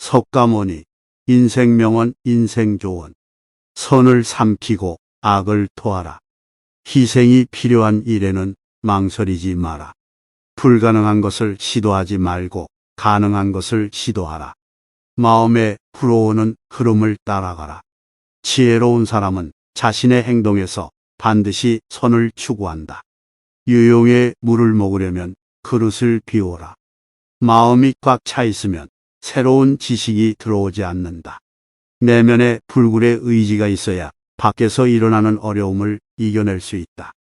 석가모니 인생명언 인생조언. 선을 삼키고 악을 토하라. 희생이 필요한 일에는 망설이지 마라. 불가능한 것을 시도하지 말고 가능한 것을 시도하라. 마음에 불어오는 흐름을 따라가라. 지혜로운 사람은 자신의 행동에서 반드시 선을 추구한다. 유용의 물을 먹으려면 그릇을 비워라. 마음이 꽉 차 있으면 새로운 지식이 들어오지 않는다. 내면에 불굴의 의지가 있어야 밖에서 일어나는 어려움을 이겨낼 수 있다.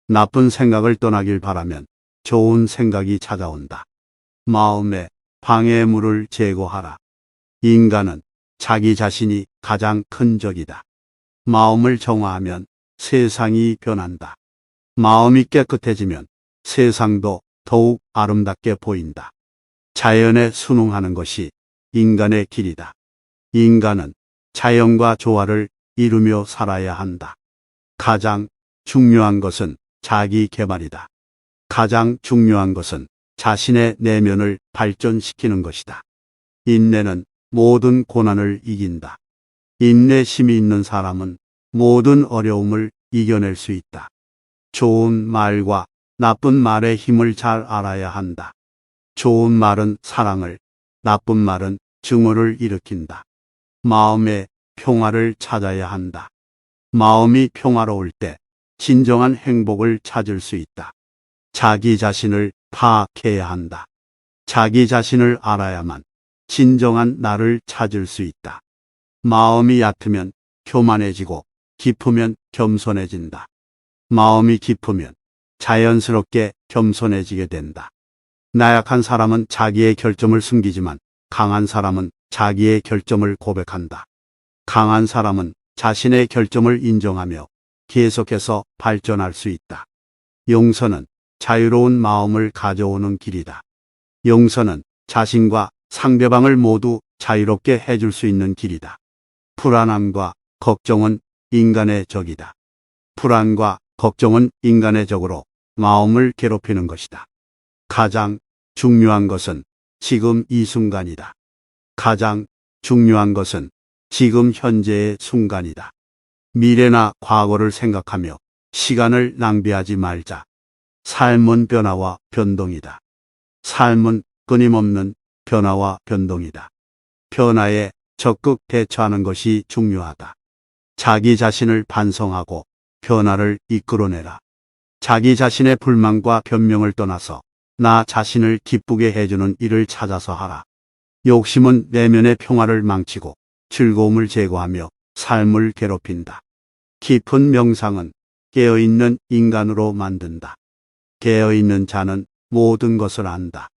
나쁜 생각을 떠나길 바라면 좋은 생각이 찾아온다. 마음에 방해물을 제거하라. 인간은 자기 자신이 가장 큰 적이다. 마음을 정화하면 세상이 변한다. 마음이 깨끗해지면 세상도 더욱 아름답게 보인다. 자연에 순응하는 것이 인간의 길이다. 인간은 자연과 조화를 이루며 살아야 한다. 가장 중요한 것은 자기 개발이다. 가장 중요한 것은 자신의 내면을 발전시키는 것이다. 인내는 모든 고난을 이긴다. 인내심이 있는 사람은 모든 어려움을 이겨낼 수 있다. 좋은 말과 나쁜 말의 힘을 잘 알아야 한다. 좋은 말은 사랑을, 나쁜 말은 증오를 일으킨다. 마음의 평화를 찾아야 한다. 마음이 평화로울 때 진정한 행복을 찾을 수 있다. 자기 자신을 파악해야 한다. 자기 자신을 알아야만 진정한 나를 찾을 수 있다. 마음이 얕으면 교만해지고 깊으면 겸손해진다. 마음이 깊으면 자연스럽게 겸손해지게 된다. 나약한 사람은 자기의 결점을 숨기지만 강한 사람은 자기의 결점을 고백한다. 강한 사람은 자신의 결점을 인정하며 계속해서 발전할 수 있다. 용서는 자유로운 마음을 가져오는 길이다. 용서는 자신과 상대방을 모두 자유롭게 해줄 수 있는 길이다. 불안함과 걱정은 인간의 적이다. 불안과 걱정은 인간의 적으로 마음을 괴롭히는 것이다. 가장 중요한 것은 지금 이 순간이다. 가장 중요한 것은 지금 현재의 순간이다. 미래나 과거를 생각하며 시간을 낭비하지 말자. 삶은 변화와 변동이다. 삶은 끊임없는 변화와 변동이다. 변화에 적극 대처하는 것이 중요하다. 자기 자신을 반성하고 변화를 이끌어내라. 자기 자신의 불만과 변명을 떠나서 나 자신을 기쁘게 해주는 일을 찾아서 하라. 욕심은 내면의 평화를 망치고 즐거움을 제거하며 삶을 괴롭힌다. 깊은 명상은 깨어있는 인간으로 만든다. 깨어있는 자는 모든 것을 안다.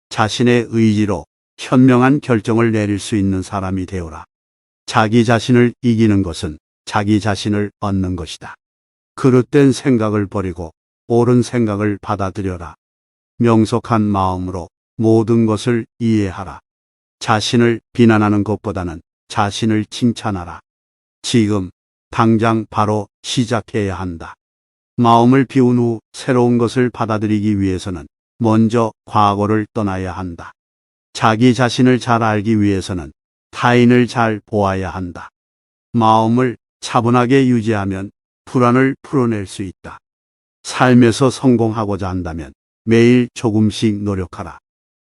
자신의 의지로 현명한 결정을 내릴 수 있는 사람이 되어라. 자기 자신을 이기는 것은 자기 자신을 얻는 것이다. 그릇된 생각을 버리고 옳은 생각을 받아들여라. 명석한 마음으로 모든 것을 이해하라. 자신을 비난하는 것보다는 자신을 칭찬하라. 지금 당장 바로 시작해야 한다. 마음을 비운 후 새로운 것을 받아들이기 위해서는 먼저 과거를 떠나야 한다. 자기 자신을 잘 알기 위해서는 타인을 잘 보아야 한다. 마음을 차분하게 유지하면 불안을 풀어낼 수 있다. 삶에서 성공하고자 한다면 매일 조금씩 노력하라.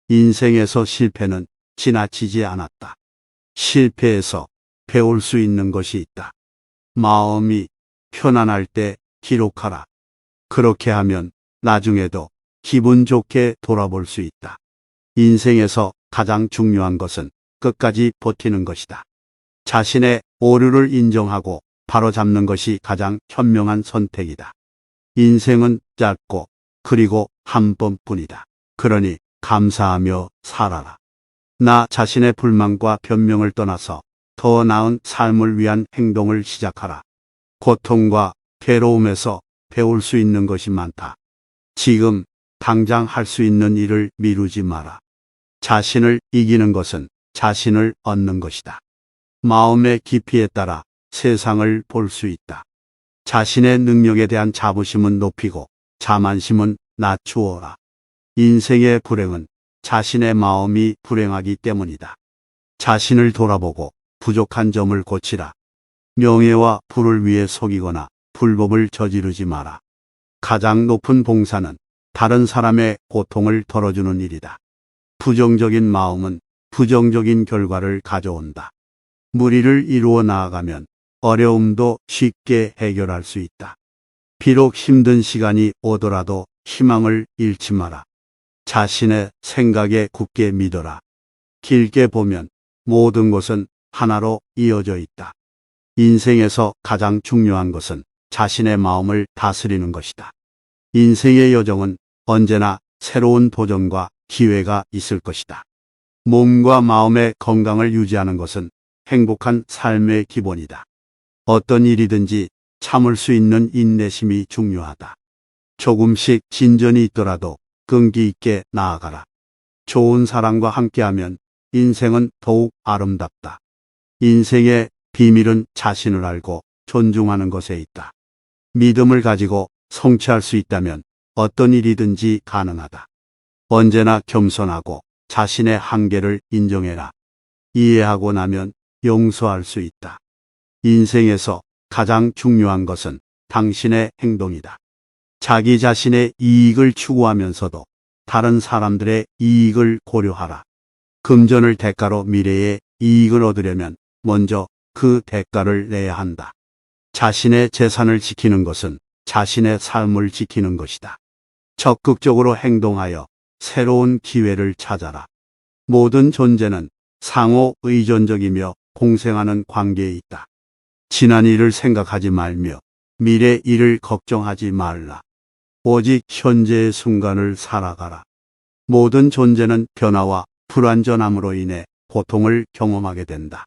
인생에서 실패는 지나치지 않았다. 실패에서 배울 수 있는 것이 있다. 마음이 편안할 때 기록하라. 그렇게 하면 나중에도 기분 좋게 돌아볼 수 있다. 인생에서 가장 중요한 것은 끝까지 버티는 것이다. 자신의 오류를 인정하고 바로잡는 것이 가장 현명한 선택이다. 인생은 짧고 그리고 한 번뿐이다. 그러니 감사하며 살아라. 나 자신의 불만과 변명을 떠나서 더 나은 삶을 위한 행동을 시작하라. 고통과 괴로움에서 배울 수 있는 것이 많다. 지금 당장 할 수 있는 일을 미루지 마라. 자신을 이기는 것은 자신을 얻는 것이다. 마음의 깊이에 따라 세상을 볼 수 있다. 자신의 능력에 대한 자부심은 높이고 자만심은 낮추어라. 인생의 불행은 자신의 마음이 불행하기 때문이다. 자신을 돌아보고 부족한 점을 고치라. 명예와 부를 위해 속이거나 불법을 저지르지 마라. 가장 높은 봉사는 다른 사람의 고통을 덜어주는 일이다. 부정적인 마음은 부정적인 결과를 가져온다. 무리를 이루어 나아가면 어려움도 쉽게 해결할 수 있다. 비록 힘든 시간이 오더라도 희망을 잃지 마라. 자신의 생각에 굳게 믿어라. 길게 보면 모든 것은 하나로 이어져 있다. 인생에서 가장 중요한 것은 자신의 마음을 다스리는 것이다. 인생의 여정은 언제나 새로운 도전과 기회가 있을 것이다. 몸과 마음의 건강을 유지하는 것은 행복한 삶의 기본이다. 어떤 일이든지 참을 수 있는 인내심이 중요하다. 조금씩 진전이 있더라도 끈기 있게 나아가라. 좋은 사람과 함께하면 인생은 더욱 아름답다. 인생의 비밀은 자신을 알고 존중하는 것에 있다. 믿음을 가지고 성취할 수 있다면 어떤 일이든지 가능하다. 언제나 겸손하고 자신의 한계를 인정해라. 이해하고 나면 용서할 수 있다. 인생에서 가장 중요한 것은 당신의 행동이다. 자기 자신의 이익을 추구하면서도 다른 사람들의 이익을 고려하라. 금전을 대가로 미래의 이익을 얻으려면 먼저 그 대가를 내야 한다. 자신의 재산을 지키는 것은 자신의 삶을 지키는 것이다. 적극적으로 행동하여 새로운 기회를 찾아라. 모든 존재는 상호 의존적이며 공생하는 관계에 있다. 지난 일을 생각하지 말며 미래 일을 걱정하지 말라. 오직 현재의 순간을 살아가라. 모든 존재는 변화와 불완전함으로 인해 고통을 경험하게 된다.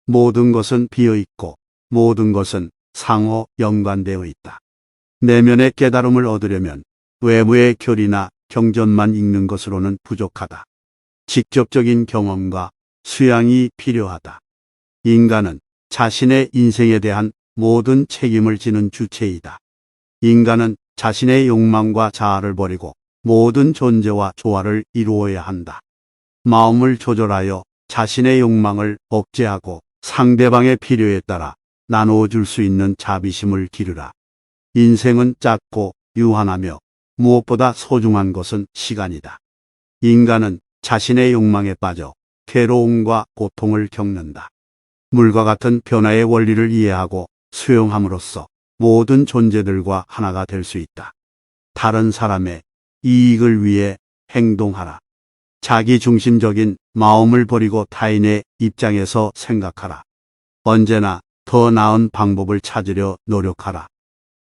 모든 것은 비어있고 모든 것은 상호 연관되어 있다. 내면의 깨달음을 얻으려면 외부의 교리나 경전만 읽는 것으로는 부족하다. 직접적인 경험과 수양이 필요하다. 인간은 자신의 인생에 대한 모든 책임을 지는 주체이다. 인간은 자신의 욕망과 자아를 버리고 모든 존재와 조화를 이루어야 한다. 마음을 조절하여 자신의 욕망을 억제하고 상대방의 필요에 따라 나누어 줄 수 있는 자비심을 기르라. 인생은 짧고 유한하며 무엇보다 소중한 것은 시간이다. 인간은 자신의 욕망에 빠져 괴로움과 고통을 겪는다. 물과 같은 변화의 원리를 이해하고 수용함으로써 모든 존재들과 하나가 될 수 있다. 다른 사람의 이익을 위해 행동하라. 자기 중심적인 마음을 버리고 타인의 입장에서 생각하라. 언제나 더 나은 방법을 찾으려 노력하라.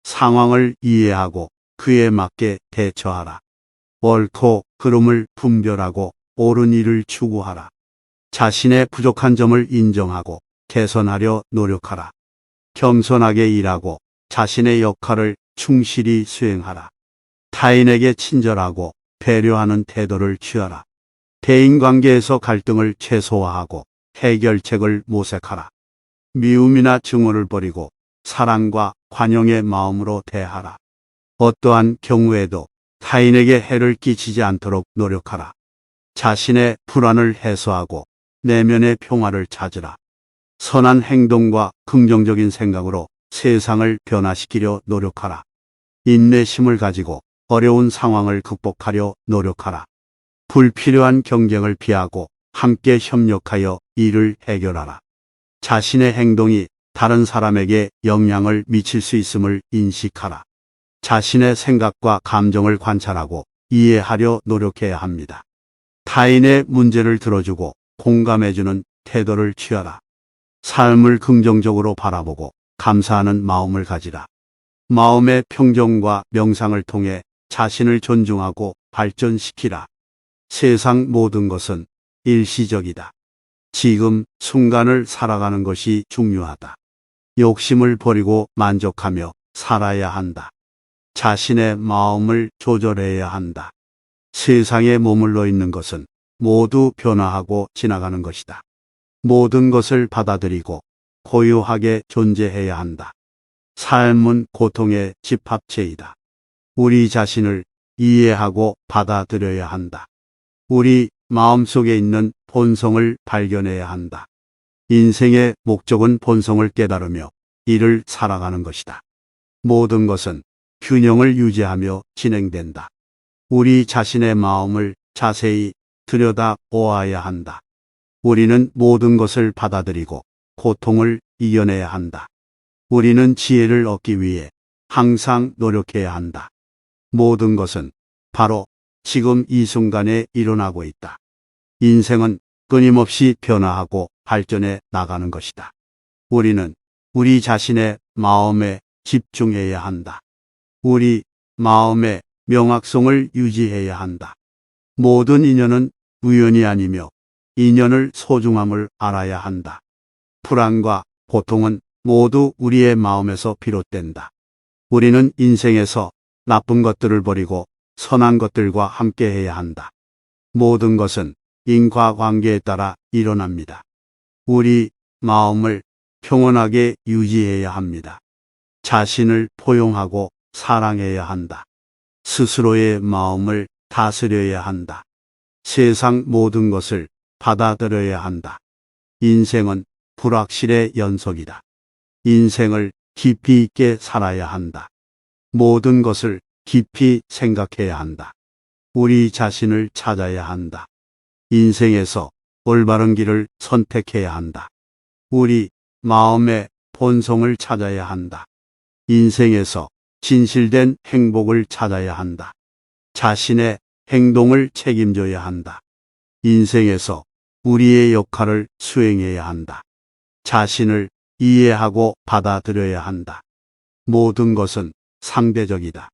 상황을 이해하고 그에 맞게 대처하라. 옳고 그름을 분별하고 옳은 일을 추구하라. 자신의 부족한 점을 인정하고 개선하려 노력하라. 겸손하게 일하고 자신의 역할을 충실히 수행하라. 타인에게 친절하고 배려하는 태도를 취하라. 대인관계에서 갈등을 최소화하고 해결책을 모색하라. 미움이나 증오를 버리고 사랑과 관용의 마음으로 대하라. 어떠한 경우에도 타인에게 해를 끼치지 않도록 노력하라. 자신의 불안을 해소하고 내면의 평화를 찾으라. 선한 행동과 긍정적인 생각으로 세상을 변화시키려 노력하라. 인내심을 가지고 어려운 상황을 극복하려 노력하라. 불필요한 경쟁을 피하고 함께 협력하여 일을 해결하라. 자신의 행동이 다른 사람에게 영향을 미칠 수 있음을 인식하라. 자신의 생각과 감정을 관찰하고 이해하려 노력해야 합니다. 타인의 문제를 들어주고 공감해주는 태도를 취하라. 삶을 긍정적으로 바라보고 감사하는 마음을 가지라. 마음의 평정과 명상을 통해 자신을 존중하고 발전시키라. 세상 모든 것은 일시적이다. 지금 순간을 살아가는 것이 중요하다. 욕심을 버리고 만족하며 살아야 한다. 자신의 마음을 조절해야 한다. 세상에 머물러 있는 것은 모두 변화하고 지나가는 것이다. 모든 것을 받아들이고 고요하게 존재해야 한다. 삶은 고통의 집합체이다. 우리 자신을 이해하고 받아들여야 한다. 우리 마음속에 있는 본성을 발견해야 한다. 인생의 목적은 본성을 깨달으며 이를 살아가는 것이다. 모든 것은 균형을 유지하며 진행된다. 우리 자신의 마음을 자세히 들여다 보아야 한다. 우리는 모든 것을 받아들이고 고통을 이겨내야 한다. 우리는 지혜를 얻기 위해 항상 노력해야 한다. 모든 것은 바로 지금 이 순간에 일어나고 있다. 인생은 끊임없이 변화하고 발전해 나가는 것이다. 우리는 우리 자신의 마음에 집중해야 한다. 우리 마음의 명확성을 유지해야 한다. 모든 인연은 우연이 아니며 인연을 소중함을 알아야 한다. 불안과 고통은 모두 우리의 마음에서 비롯된다. 우리는 인생에서 나쁜 것들을 버리고 선한 것들과 함께 해야 한다. 모든 것은 인과관계에 따라 일어납니다. 우리 마음을 평온하게 유지해야 합니다. 자신을 포용하고 사랑해야 한다. 스스로의 마음을 다스려야 한다. 세상 모든 것을 받아들여야 한다. 인생은 불확실의 연속이다. 인생을 깊이 있게 살아야 한다. 모든 것을 깊이 생각해야 한다. 우리 자신을 찾아야 한다. 인생에서 올바른 길을 선택해야 한다. 우리 마음의 본성을 찾아야 한다. 인생에서 진실된 행복을 찾아야 한다. 자신의 행동을 책임져야 한다. 인생에서 우리의 역할을 수행해야 한다. 자신을 이해하고 받아들여야 한다. 모든 것은 상대적이다.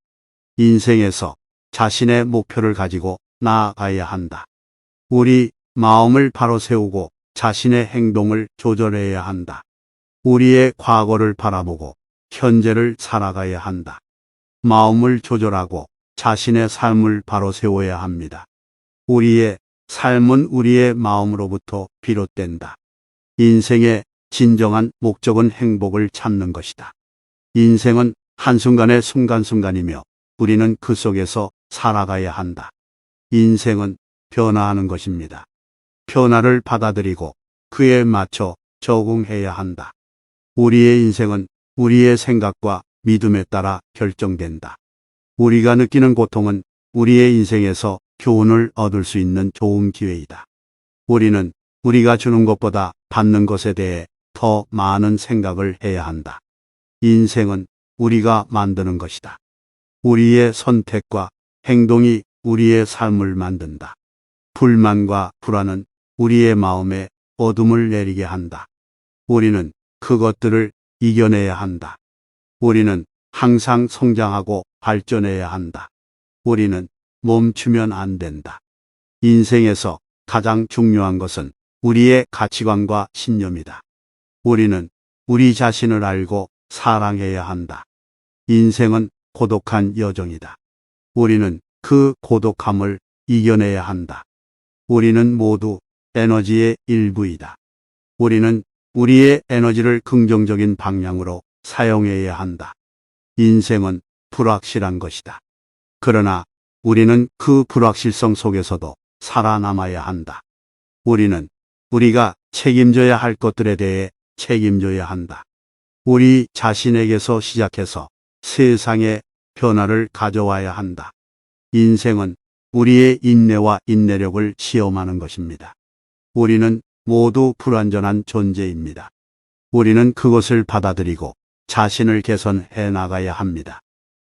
인생에서 자신의 목표를 가지고 나아가야 한다. 우리 마음을 바로 세우고 자신의 행동을 조절해야 한다. 우리의 과거를 바라보고 현재를 살아가야 한다. 마음을 조절하고 자신의 삶을 바로 세워야 합니다. 우리의 삶은 우리의 마음으로부터 비롯된다. 인생의 진정한 목적은 행복을 찾는 것이다. 인생은 한순간의 순간순간이며 우리는 그 속에서 살아가야 한다. 인생은 변화하는 것입니다. 변화를 받아들이고 그에 맞춰 적응해야 한다. 우리의 인생은 우리의 생각과 믿음에 따라 결정된다. 우리가 느끼는 고통은 우리의 인생에서 교훈을 얻을 수 있는 좋은 기회이다. 우리는 우리가 주는 것보다 받는 것에 대해 더 많은 생각을 해야 한다. 인생은 우리가 만드는 것이다. 우리의 선택과 행동이 우리의 삶을 만든다. 불만과 불안은 우리의 마음에 어둠을 내리게 한다. 우리는 그것들을 이겨내야 한다. 우리는 항상 성장하고 발전해야 한다. 우리는 멈추면 안 된다. 인생에서 가장 중요한 것은 우리의 가치관과 신념이다. 우리는 우리 자신을 알고 사랑해야 한다. 인생은 고독한 여정이다. 우리는 그 고독함을 이겨내야 한다. 우리는 모두 에너지의 일부이다. 우리는 우리의 에너지를 긍정적인 방향으로 사용해야 한다. 인생은 불확실한 것이다. 그러나 우리는 그 불확실성 속에서도 살아남아야 한다. 우리는 우리가 책임져야 할 것들에 대해 책임져야 한다. 우리 자신에게서 시작해서 세상에 변화를 가져와야 한다. 인생은 우리의 인내와 인내력을 시험하는 것입니다. 우리는 모두 불완전한 존재입니다. 우리는 그것을 받아들이고 자신을 개선해 나가야 합니다.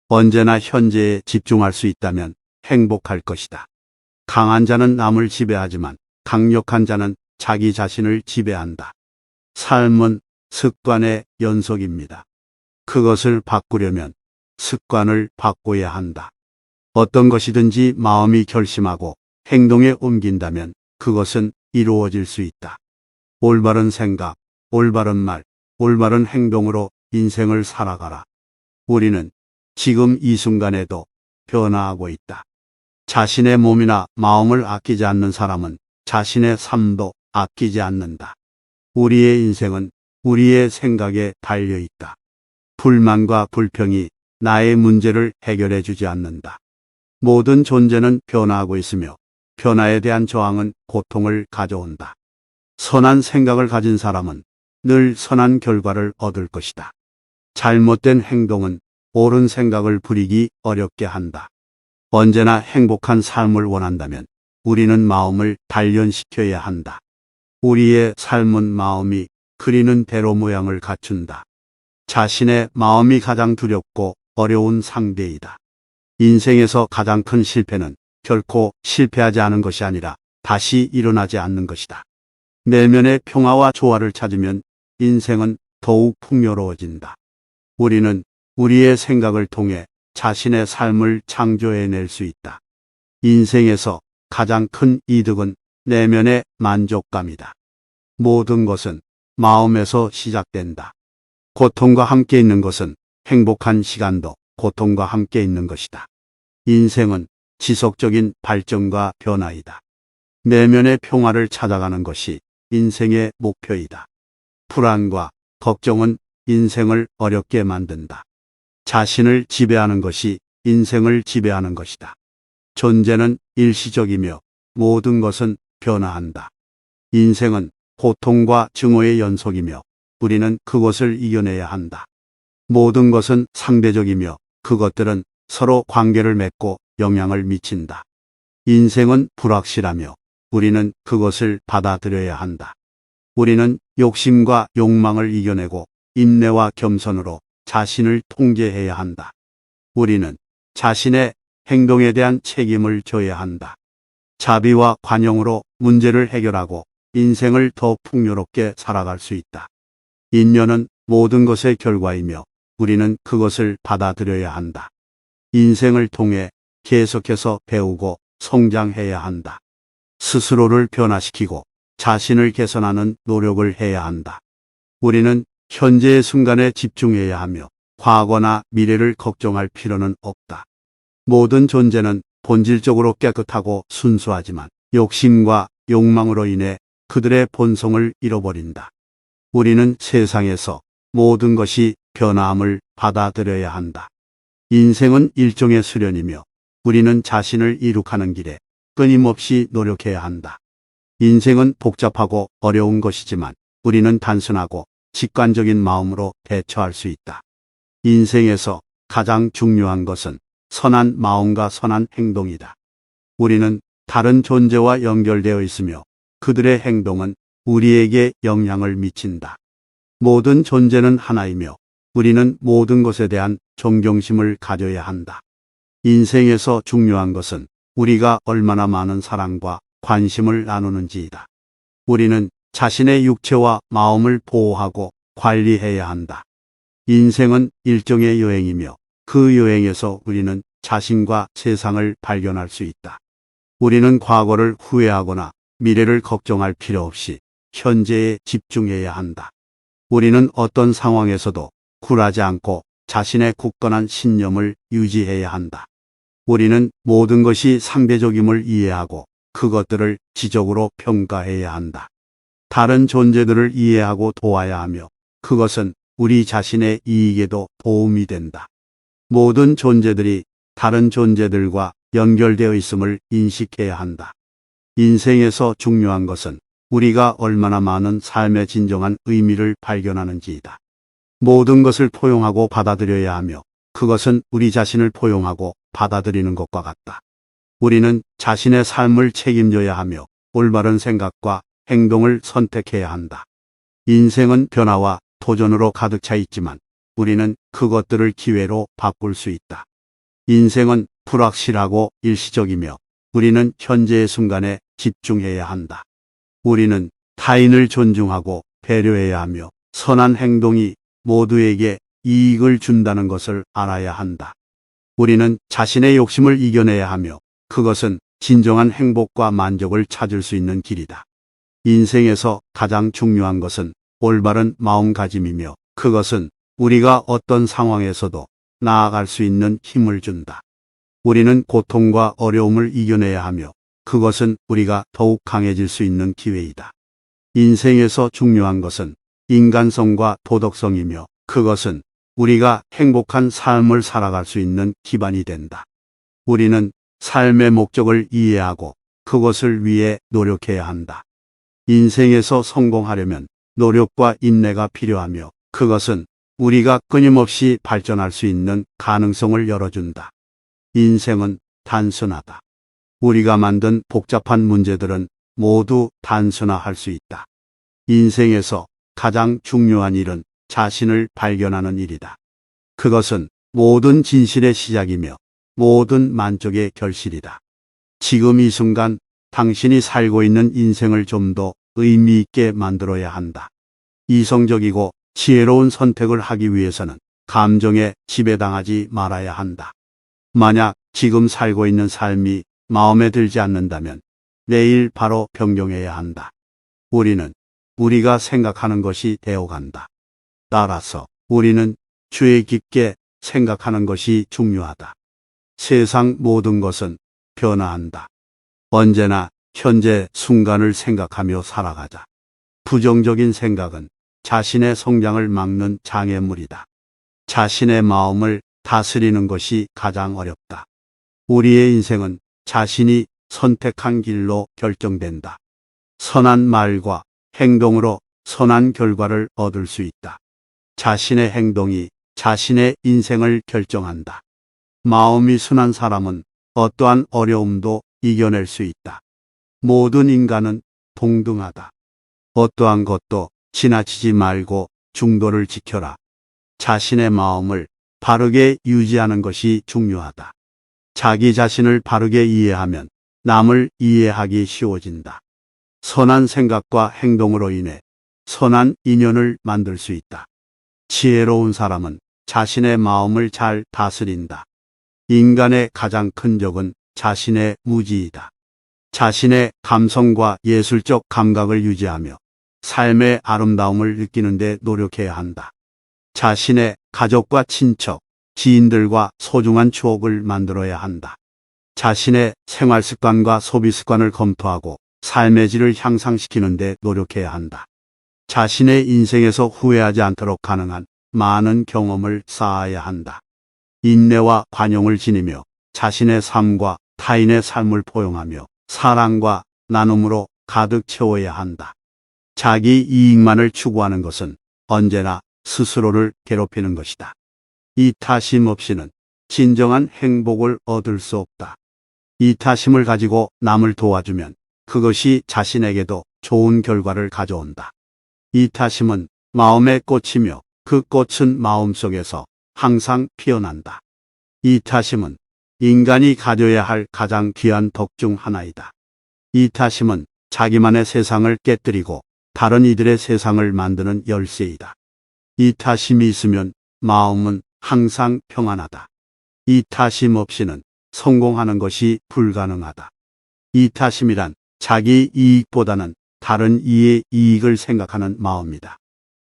언제나 현재에 집중할 수 있다면 행복할 것이다. 강한 자는 남을 지배하지만 강력한 자는 자기 자신을 지배한다. 삶은 습관의 연속입니다. 그것을 바꾸려면 습관을 바꿔야 한다. 어떤 것이든지 마음이 결심하고 행동에 옮긴다면 그것은 이루어질 수 있다. 올바른 생각, 올바른 말, 올바른 행동으로 인생을 살아가라. 우리는 지금 이 순간에도 변화하고 있다. 자신의 몸이나 마음을 아끼지 않는 사람은 자신의 삶도 아끼지 않는다. 우리의 인생은 우리의 생각에 달려 있다. 불만과 불평이 나의 문제를 해결해 주지 않는다. 모든 존재는 변화하고 있으며 변화에 대한 저항은 고통을 가져온다. 선한 생각을 가진 사람은 늘 선한 결과를 얻을 것이다. 잘못된 행동은 옳은 생각을 부리기 어렵게 한다. 언제나 행복한 삶을 원한다면 우리는 마음을 단련시켜야 한다. 우리의 삶은 마음이 그리는 대로 모양을 갖춘다. 자신의 마음이 가장 두렵고 어려운 상대이다. 인생에서 가장 큰 실패는 결코 실패하지 않은 것이 아니라 다시 일어나지 않는 것이다. 내면의 평화와 조화를 찾으면 인생은 더욱 풍요로워진다. 우리는 우리의 생각을 통해 자신의 삶을 창조해낼 수 있다. 인생에서 가장 큰 이득은 내면의 만족감이다. 모든 것은 마음에서 시작된다. 고통과 함께 있는 것은 행복한 시간도 고통과 함께 있는 것이다. 인생은 지속적인 발전과 변화이다. 내면의 평화를 찾아가는 것이 인생의 목표이다. 불안과 걱정은 인생을 어렵게 만든다. 자신을 지배하는 것이 인생을 지배하는 것이다. 존재는 일시적이며 모든 것은 변화한다. 인생은 고통과 증오의 연속이며 우리는 그것을 이겨내야 한다. 모든 것은 상대적이며 그것들은 서로 관계를 맺고 영향을 미친다. 인생은 불확실하며 우리는 그것을 받아들여야 한다. 우리는 욕심과 욕망을 이겨내고 인내와 겸손으로 자신을 통제해야 한다. 우리는 자신의 행동에 대한 책임을 져야 한다. 자비와 관용으로 문제를 해결하고 인생을 더 풍요롭게 살아갈 수 있다. 인연은 모든 것의 결과이며 우리는 그것을 받아들여야 한다. 인생을 통해 계속해서 배우고 성장해야 한다. 스스로를 변화시키고 자신을 개선하는 노력을 해야 한다. 우리는 현재의 순간에 집중해야 하며 과거나 미래를 걱정할 필요는 없다. 모든 존재는 본질적으로 깨끗하고 순수하지만 욕심과 욕망으로 인해 그들의 본성을 잃어버린다. 우리는 세상에서 모든 것이 변함을 받아들여야 한다. 인생은 일종의 수련이며 우리는 자신을 이룩하는 길에 끊임없이 노력해야 한다. 인생은 복잡하고 어려운 것이지만 우리는 단순하고 직관적인 마음으로 대처할 수 있다. 인생에서 가장 중요한 것은 선한 마음과 선한 행동이다. 우리는 다른 존재와 연결되어 있으며 그들의 행동은 우리에게 영향을 미친다. 모든 존재는 하나이며 우리는 모든 것에 대한 존경심을 가져야 한다. 인생에서 중요한 것은 우리가 얼마나 많은 사랑과 관심을 나누는지이다. 우리는 자신의 육체와 마음을 보호하고 관리해야 한다. 인생은 일종의 여행이며 그 여행에서 우리는 자신과 세상을 발견할 수 있다. 우리는 과거를 후회하거나 미래를 걱정할 필요 없이 현재에 집중해야 한다. 우리는 어떤 상황에서도 굴하지 않고 자신의 굳건한 신념을 유지해야 한다. 우리는 모든 것이 상대적임을 이해하고 그것들을 지적으로 평가해야 한다. 다른 존재들을 이해하고 도와야 하며 그것은 우리 자신의 이익에도 도움이 된다. 모든 존재들이 다른 존재들과 연결되어 있음을 인식해야 한다. 인생에서 중요한 것은 우리가 얼마나 많은 삶의 진정한 의미를 발견하는지이다. 모든 것을 포용하고 받아들여야 하며 그것은 우리 자신을 포용하고 받아들이는 것과 같다. 우리는 자신의 삶을 책임져야 하며 올바른 생각과 행동을 선택해야 한다. 인생은 변화와 도전으로 가득 차 있지만 우리는 그것들을 기회로 바꿀 수 있다. 인생은 불확실하고 일시적이며 우리는 현재의 순간에 집중해야 한다. 우리는 타인을 존중하고 배려해야 하며 선한 행동이 모두에게 이익을 준다는 것을 알아야 한다. 우리는 자신의 욕심을 이겨내야 하며 그것은 진정한 행복과 만족을 찾을 수 있는 길이다. 인생에서 가장 중요한 것은 올바른 마음가짐이며 그것은 우리가 어떤 상황에서도 나아갈 수 있는 힘을 준다. 우리는 고통과 어려움을 이겨내야 하며 그것은 우리가 더욱 강해질 수 있는 기회이다. 인생에서 중요한 것은 인간성과 도덕성이며 그것은 우리가 행복한 삶을 살아갈 수 있는 기반이 된다. 우리는 삶의 목적을 이해하고 그것을 위해 노력해야 한다. 인생에서 성공하려면 노력과 인내가 필요하며 그것은 우리가 끊임없이 발전할 수 있는 가능성을 열어준다. 인생은 단순하다. 우리가 만든 복잡한 문제들은 모두 단순화할 수 있다. 인생에서 가장 중요한 일은 자신을 발견하는 일이다. 그것은 모든 진실의 시작이며 모든 만족의 결실이다. 지금 이 순간 당신이 살고 있는 인생을 좀 더 의미 있게 만들어야 한다. 이성적이고 지혜로운 선택을 하기 위해서는 감정에 지배당하지 말아야 한다. 만약 지금 살고 있는 삶이 마음에 들지 않는다면 내일 바로 변경해야 한다. 우리는 우리가 생각하는 것이 되어간다. 따라서 우리는 주의 깊게 생각하는 것이 중요하다. 세상 모든 것은 변화한다. 언제나 현재 순간을 생각하며 살아가자. 부정적인 생각은 자신의 성장을 막는 장애물이다. 자신의 마음을 다스리는 것이 가장 어렵다. 우리의 인생은 자신이 선택한 길로 결정된다. 선한 말과 행동으로 선한 결과를 얻을 수 있다. 자신의 행동이 자신의 인생을 결정한다. 마음이 순한 사람은 어떠한 어려움도 이겨낼 수 있다. 모든 인간은 동등하다. 어떠한 것도 지나치지 말고 중도를 지켜라. 자신의 마음을 바르게 유지하는 것이 중요하다. 자기 자신을 바르게 이해하면 남을 이해하기 쉬워진다. 선한 생각과 행동으로 인해 선한 인연을 만들 수 있다. 지혜로운 사람은 자신의 마음을 잘 다스린다. 인간의 가장 큰 적은 자신의 무지이다. 자신의 감성과 예술적 감각을 유지하며 삶의 아름다움을 느끼는 데 노력해야 한다. 자신의 가족과 친척, 지인들과 소중한 추억을 만들어야 한다. 자신의 생활 습관과 소비 습관을 검토하고 삶의 질을 향상시키는 데 노력해야 한다. 자신의 인생에서 후회하지 않도록 가능한 많은 경험을 쌓아야 한다. 인내와 관용을 지니며 자신의 삶과 타인의 삶을 포용하며 사랑과 나눔으로 가득 채워야 한다. 자기 이익만을 추구하는 것은 언제나 스스로를 괴롭히는 것이다. 이타심 없이는 진정한 행복을 얻을 수 없다. 이타심을 가지고 남을 도와주면 그것이 자신에게도 좋은 결과를 가져온다. 이타심은 마음의 꽃이며 그 꽃은 마음속에서 항상 피어난다. 이타심은 인간이 가져야 할 가장 귀한 덕 중 하나이다. 이타심은 자기만의 세상을 깨뜨리고 다른 이들의 세상을 만드는 열쇠이다. 이타심이 있으면 마음은 항상 평안하다. 이타심 없이는 성공하는 것이 불가능하다. 이타심이란 자기 이익보다는 다른 이의 이익을 생각하는 마음이다.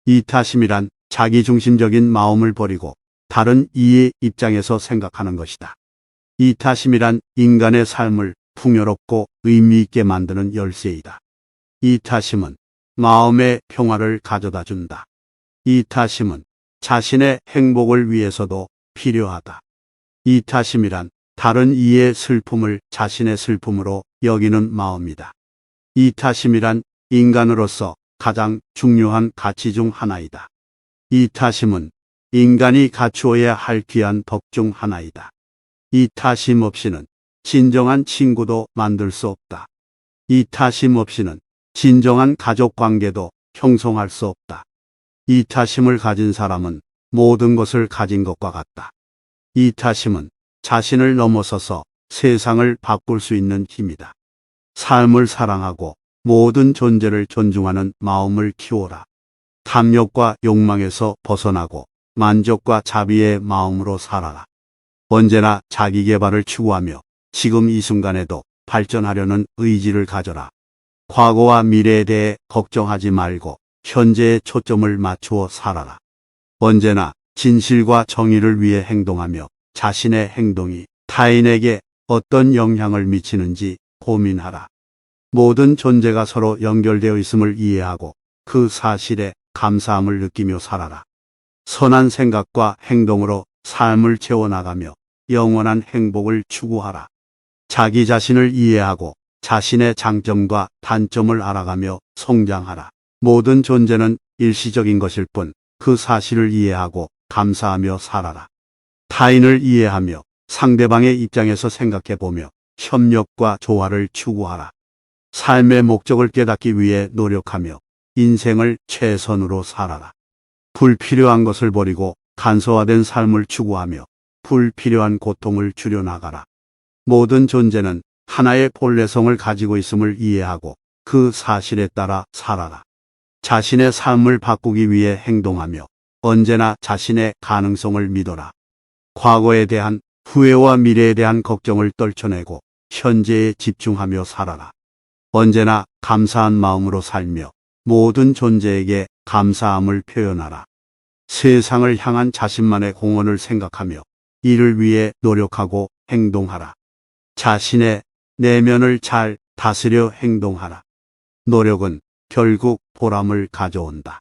이타심이란 자기중심적인 마음을 버리고 다른 이의 입장에서 생각하는 것이다. 이타심이란 인간의 삶을 풍요롭고 의미 있게 만드는 열쇠이다. 이타심은 마음의 평화를 가져다 준다. 이타심은 자신의 행복을 위해서도 필요하다. 이타심이란 다른 이의 슬픔을 자신의 슬픔으로 여기는 마음이다. 이타심이란 인간으로서 가장 중요한 가치 중 하나이다. 이타심은 인간이 갖추어야 할 귀한 덕 중 하나이다. 이타심 없이는 진정한 친구도 만들 수 없다. 이타심 없이는 진정한 가족 관계도 형성할 수 없다. 이타심을 가진 사람은 모든 것을 가진 것과 같다. 이타심은 자신을 넘어서서 세상을 바꿀 수 있는 힘이다. 삶을 사랑하고 모든 존재를 존중하는 마음을 키워라. 탐욕과 욕망에서 벗어나고 만족과 자비의 마음으로 살아라. 언제나 자기 개발을 추구하며 지금 이 순간에도 발전하려는 의지를 가져라. 과거와 미래에 대해 걱정하지 말고 현재에 초점을 맞추어 살아라. 언제나 진실과 정의를 위해 행동하며 자신의 행동이 타인에게 어떤 영향을 미치는지 고민하라. 모든 존재가 서로 연결되어 있음을 이해하고 그 사실에 감사함을 느끼며 살아라. 선한 생각과 행동으로 삶을 채워나가며 영원한 행복을 추구하라. 자기 자신을 이해하고 자신의 장점과 단점을 알아가며 성장하라. 모든 존재는 일시적인 것일 뿐 그 사실을 이해하고 감사하며 살아라. 타인을 이해하며 상대방의 입장에서 생각해보며 협력과 조화를 추구하라. 삶의 목적을 깨닫기 위해 노력하며 인생을 최선으로 살아라. 불필요한 것을 버리고 간소화된 삶을 추구하며 불필요한 고통을 줄여나가라. 모든 존재는 하나의 본래성을 가지고 있음을 이해하고 그 사실에 따라 살아라. 자신의 삶을 바꾸기 위해 행동하며 언제나 자신의 가능성을 믿어라. 과거에 대한 후회와 미래에 대한 걱정을 떨쳐내고 현재에 집중하며 살아라. 언제나 감사한 마음으로 살며 모든 존재에게 감사함을 표현하라. 세상을 향한 자신만의 공헌을 생각하며 이를 위해 노력하고 행동하라. 자신의 내면을 잘 다스려 행동하라. 노력은 결국 보람을 가져온다.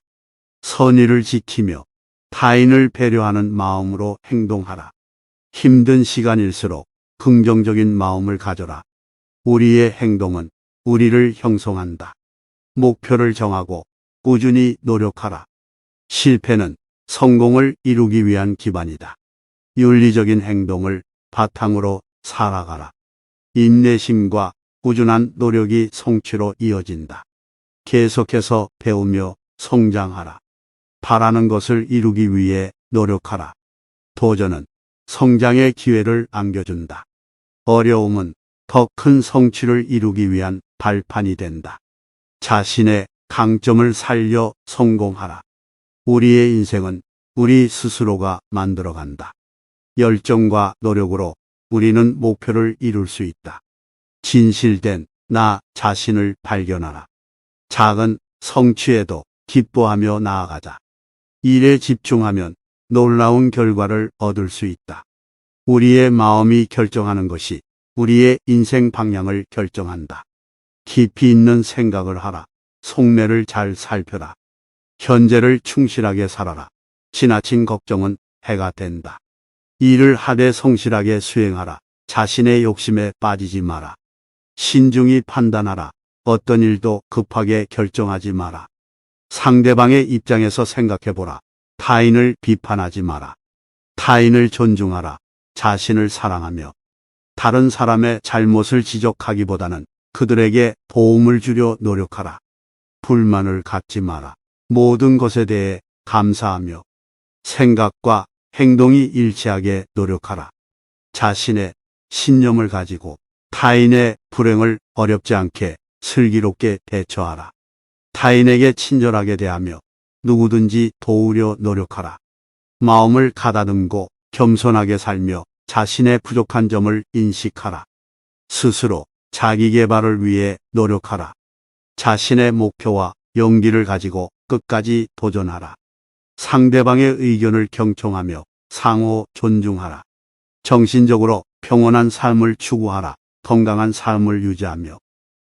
선의를 지키며 타인을 배려하는 마음으로 행동하라. 힘든 시간일수록 긍정적인 마음을 가져라. 우리의 행동은 우리를 형성한다. 목표를 정하고 꾸준히 노력하라. 실패는 성공을 이루기 위한 기반이다. 윤리적인 행동을 바탕으로 살아가라. 인내심과 꾸준한 노력이 성취로 이어진다. 계속해서 배우며 성장하라. 바라는 것을 이루기 위해 노력하라. 도전은 성장의 기회를 안겨준다. 어려움은 더 큰 성취를 이루기 위한 발판이 된다. 자신의 강점을 살려 성공하라. 우리의 인생은 우리 스스로가 만들어간다. 열정과 노력으로 우리는 목표를 이룰 수 있다. 진실된 나 자신을 발견하라. 작은 성취에도 기뻐하며 나아가자. 일에 집중하면 놀라운 결과를 얻을 수 있다. 우리의 마음이 결정하는 것이 우리의 인생 방향을 결정한다. 깊이 있는 생각을 하라. 속내를 잘 살펴라. 현재를 충실하게 살아라. 지나친 걱정은 해가 된다. 일을 하되 성실하게 수행하라. 자신의 욕심에 빠지지 마라. 신중히 판단하라. 어떤 일도 급하게 결정하지 마라. 상대방의 입장에서 생각해보라. 타인을 비판하지 마라. 타인을 존중하라. 자신을 사랑하며 다른 사람의 잘못을 지적하기보다는 그들에게 도움을 주려 노력하라. 불만을 갖지 마라. 모든 것에 대해 감사하며 생각과 행동이 일치하게 노력하라. 자신의 신념을 가지고 타인의 불행을 어렵지 않게 슬기롭게 대처하라. 타인에게 친절하게 대하며 누구든지 도우려 노력하라. 마음을 가다듬고 겸손하게 살며 자신의 부족한 점을 인식하라. 스스로 자기 개발을 위해 노력하라. 자신의 목표와 용기를 가지고 끝까지 도전하라. 상대방의 의견을 경청하며 상호 존중하라. 정신적으로 평온한 삶을 추구하라. 건강한 삶을 유지하며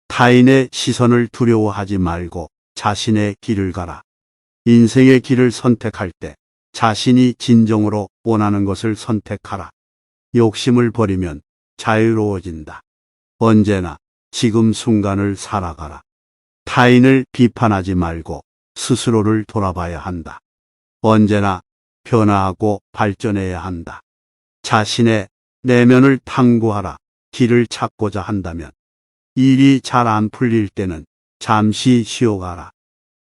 타인의 시선을 두려워하지 말고 자신의 길을 가라. 인생의 길을 선택할 때 자신이 진정으로 원하는 것을 선택하라. 욕심을 버리면 자유로워진다. 언제나 지금 순간을 살아가라. 타인을 비판하지 말고 스스로를 돌아봐야 한다. 언제나 변화하고 발전해야 한다. 자신의 내면을 탐구하라. 길을 찾고자 한다면 일이 잘 안 풀릴 때는 잠시 쉬어가라.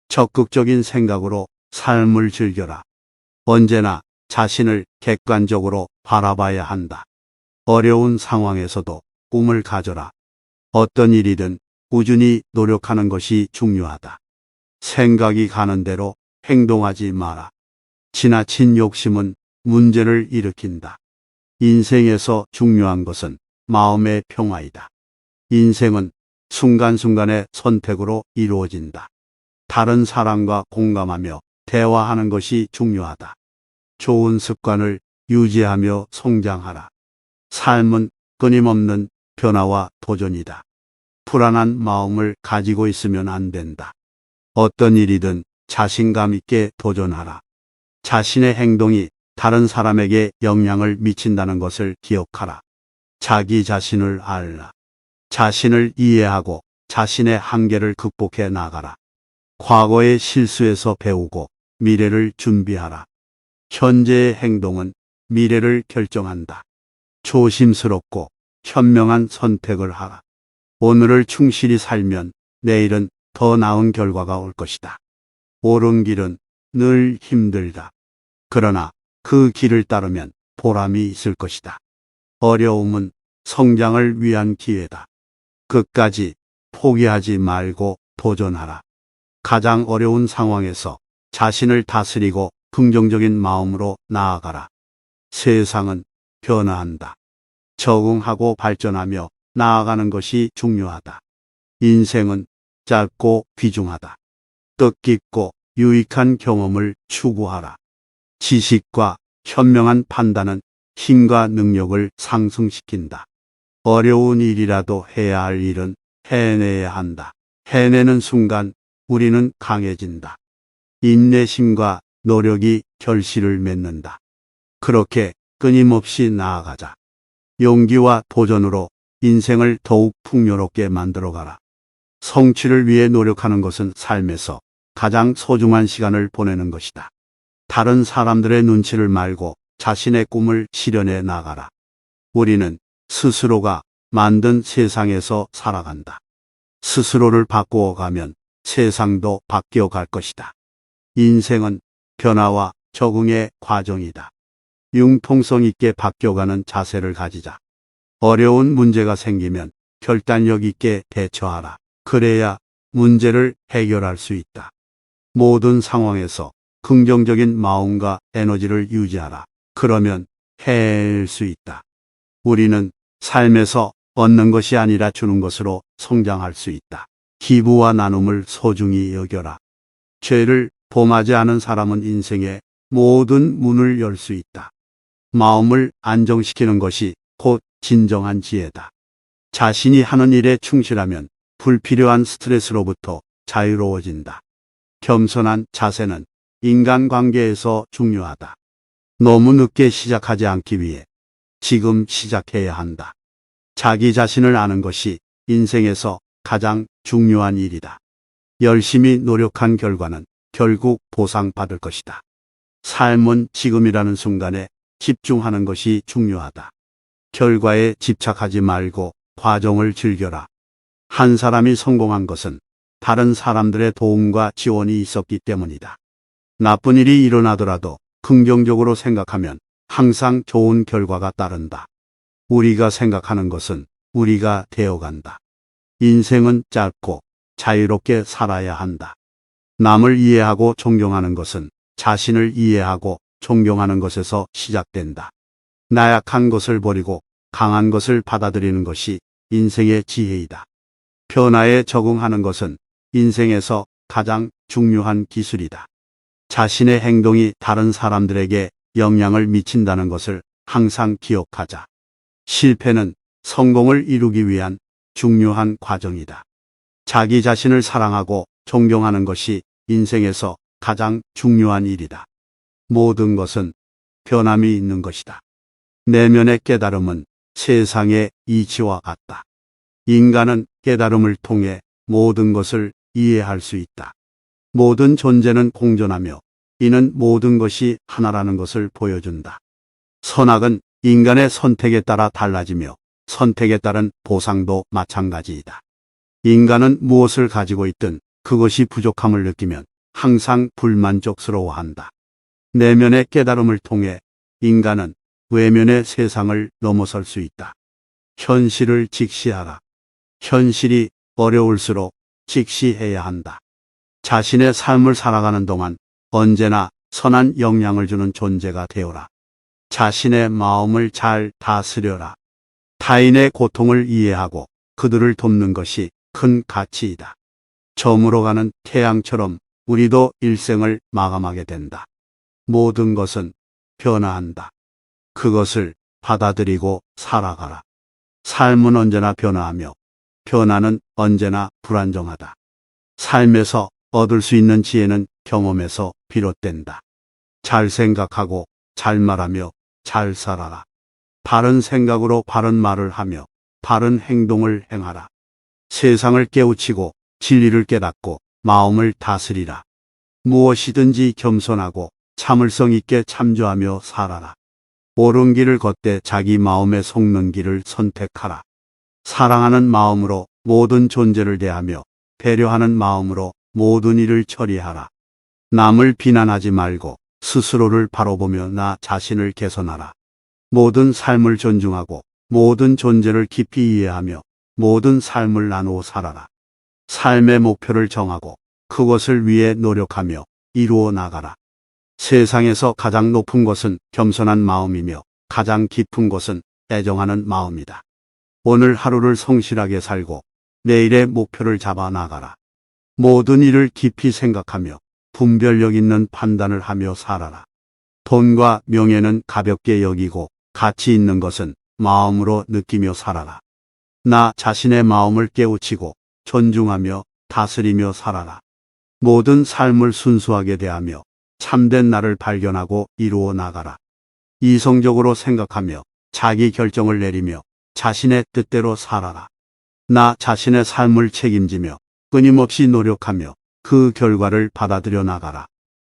적극적인 생각으로 삶을 즐겨라. 언제나 자신을 객관적으로 바라봐야 한다. 어려운 상황에서도 꿈을 가져라. 어떤 일이든 꾸준히 노력하는 것이 중요하다. 생각이 가는 대로 행동하지 마라. 지나친 욕심은 문제를 일으킨다. 인생에서 중요한 것은 마음의 평화이다. 인생은 순간순간의 선택으로 이루어진다. 다른 사람과 공감하며 대화하는 것이 중요하다. 좋은 습관을 유지하며 성장하라. 삶은 끊임없는 변화와 도전이다. 불안한 마음을 가지고 있으면 안 된다. 어떤 일이든 자신감 있게 도전하라. 자신의 행동이 다른 사람에게 영향을 미친다는 것을 기억하라. 자기 자신을 알라. 자신을 이해하고 자신의 한계를 극복해 나가라. 과거의 실수에서 배우고 미래를 준비하라. 현재의 행동은 미래를 결정한다. 조심스럽고 현명한 선택을 하라. 오늘을 충실히 살면 내일은 더 나은 결과가 올 것이다. 옳은 길은 늘 힘들다. 그러나 그 길을 따르면 보람이 있을 것이다. 어려움은 성장을 위한 기회다. 끝까지 포기하지 말고 도전하라. 가장 어려운 상황에서 자신을 다스리고 긍정적인 마음으로 나아가라. 세상은 변화한다. 적응하고 발전하며 나아가는 것이 중요하다. 인생은 짧고 귀중하다. 뜻깊고 유익한 경험을 추구하라. 지식과 현명한 판단은 힘과 능력을 상승시킨다. 어려운 일이라도 해야 할 일은 해내야 한다. 해내는 순간 우리는 강해진다. 인내심과 노력이 결실을 맺는다. 그렇게 끊임없이 나아가자. 용기와 도전으로 인생을 더욱 풍요롭게 만들어가라. 성취를 위해 노력하는 것은 삶에서 가장 소중한 시간을 보내는 것이다. 다른 사람들의 눈치를 말고 자신의 꿈을 실현해 나가라. 우리는 스스로가 만든 세상에서 살아간다. 스스로를 바꾸어가면 세상도 바뀌어갈 것이다. 인생은 변화와 적응의 과정이다. 융통성 있게 바뀌어가는 자세를 가지자. 어려운 문제가 생기면 결단력 있게 대처하라. 그래야 문제를 해결할 수 있다. 모든 상황에서 긍정적인 마음과 에너지를 유지하라. 그러면 해낼 수 있다. 우리는 삶에서 얻는 것이 아니라 주는 것으로 성장할 수 있다. 기부와 나눔을 소중히 여겨라. 죄를 범하지 않은 사람은 인생의 모든 문을 열 수 있다. 마음을 안정시키는 것이 곧 진정한 지혜다. 자신이 하는 일에 충실하면 불필요한 스트레스로부터 자유로워진다. 겸손한 자세는 인간관계에서 중요하다. 너무 늦게 시작하지 않기 위해 지금 시작해야 한다. 자기 자신을 아는 것이 인생에서 가장 중요한 일이다. 열심히 노력한 결과는 결국 보상받을 것이다. 삶은 지금이라는 순간에 집중하는 것이 중요하다. 결과에 집착하지 말고 과정을 즐겨라. 한 사람이 성공한 것은 다른 사람들의 도움과 지원이 있었기 때문이다. 나쁜 일이 일어나더라도 긍정적으로 생각하면 항상 좋은 결과가 따른다. 우리가 생각하는 것은 우리가 되어간다. 인생은 짧고 자유롭게 살아야 한다. 남을 이해하고 존경하는 것은 자신을 이해하고 존경하는 것에서 시작된다. 나약한 것을 버리고 강한 것을 받아들이는 것이 인생의 지혜이다. 변화에 적응하는 것은 인생에서 가장 중요한 기술이다. 자신의 행동이 다른 사람들에게 영향을 미친다는 것을 항상 기억하자. 실패는 성공을 이루기 위한 중요한 과정이다. 자기 자신을 사랑하고 존경하는 것이 인생에서 가장 중요한 일이다. 모든 것은 변함이 있는 것이다. 내면의 깨달음은 세상의 이치와 같다. 인간은 깨달음을 통해 모든 것을 이해할 수 있다. 모든 존재는 공존하며 이는 모든 것이 하나라는 것을 보여준다. 선악은 인간의 선택에 따라 달라지며 선택에 따른 보상도 마찬가지이다. 인간은 무엇을 가지고 있든 그것이 부족함을 느끼면 항상 불만족스러워한다. 내면의 깨달음을 통해 인간은 외면의 세상을 넘어설 수 있다. 현실을 직시하라. 현실이 어려울수록 직시해야 한다. 자신의 삶을 살아가는 동안 언제나 선한 영향을 주는 존재가 되어라. 자신의 마음을 잘 다스려라. 타인의 고통을 이해하고 그들을 돕는 것이 큰 가치이다. 저물어 가는 태양처럼 우리도 일생을 마감하게 된다. 모든 것은 변화한다. 그것을 받아들이고 살아가라. 삶은 언제나 변화하며 변화는 언제나 불안정하다. 삶에서 얻을 수 있는 지혜는 경험에서 비롯된다. 잘 생각하고 잘 말하며 잘 살아라. 바른 생각으로 바른 말을 하며 바른 행동을 행하라. 세상을 깨우치고 진리를 깨닫고 마음을 다스리라. 무엇이든지 겸손하고 참을성 있게 참조하며 살아라. 옳은 길을 걷되 자기 마음에 속는 길을 선택하라. 사랑하는 마음으로 모든 존재를 대하며 배려하는 마음으로 모든 일을 처리하라. 남을 비난하지 말고 스스로를 바라보며 나 자신을 개선하라. 모든 삶을 존중하고 모든 존재를 깊이 이해하며 모든 삶을 나누어 살아라. 삶의 목표를 정하고 그것을 위해 노력하며 이루어 나가라. 세상에서 가장 높은 것은 겸손한 마음이며 가장 깊은 것은 애정하는 마음이다. 오늘 하루를 성실하게 살고 내일의 목표를 잡아 나가라. 모든 일을 깊이 생각하며 분별력 있는 판단을 하며 살아라. 돈과 명예는 가볍게 여기고 가치 있는 것은 마음으로 느끼며 살아라. 나 자신의 마음을 깨우치고 존중하며 다스리며 살아라. 모든 삶을 순수하게 대하며 참된 나를 발견하고 이루어 나가라. 이성적으로 생각하며 자기 결정을 내리며 자신의 뜻대로 살아라. 나 자신의 삶을 책임지며 끊임없이 노력하며 그 결과를 받아들여 나가라.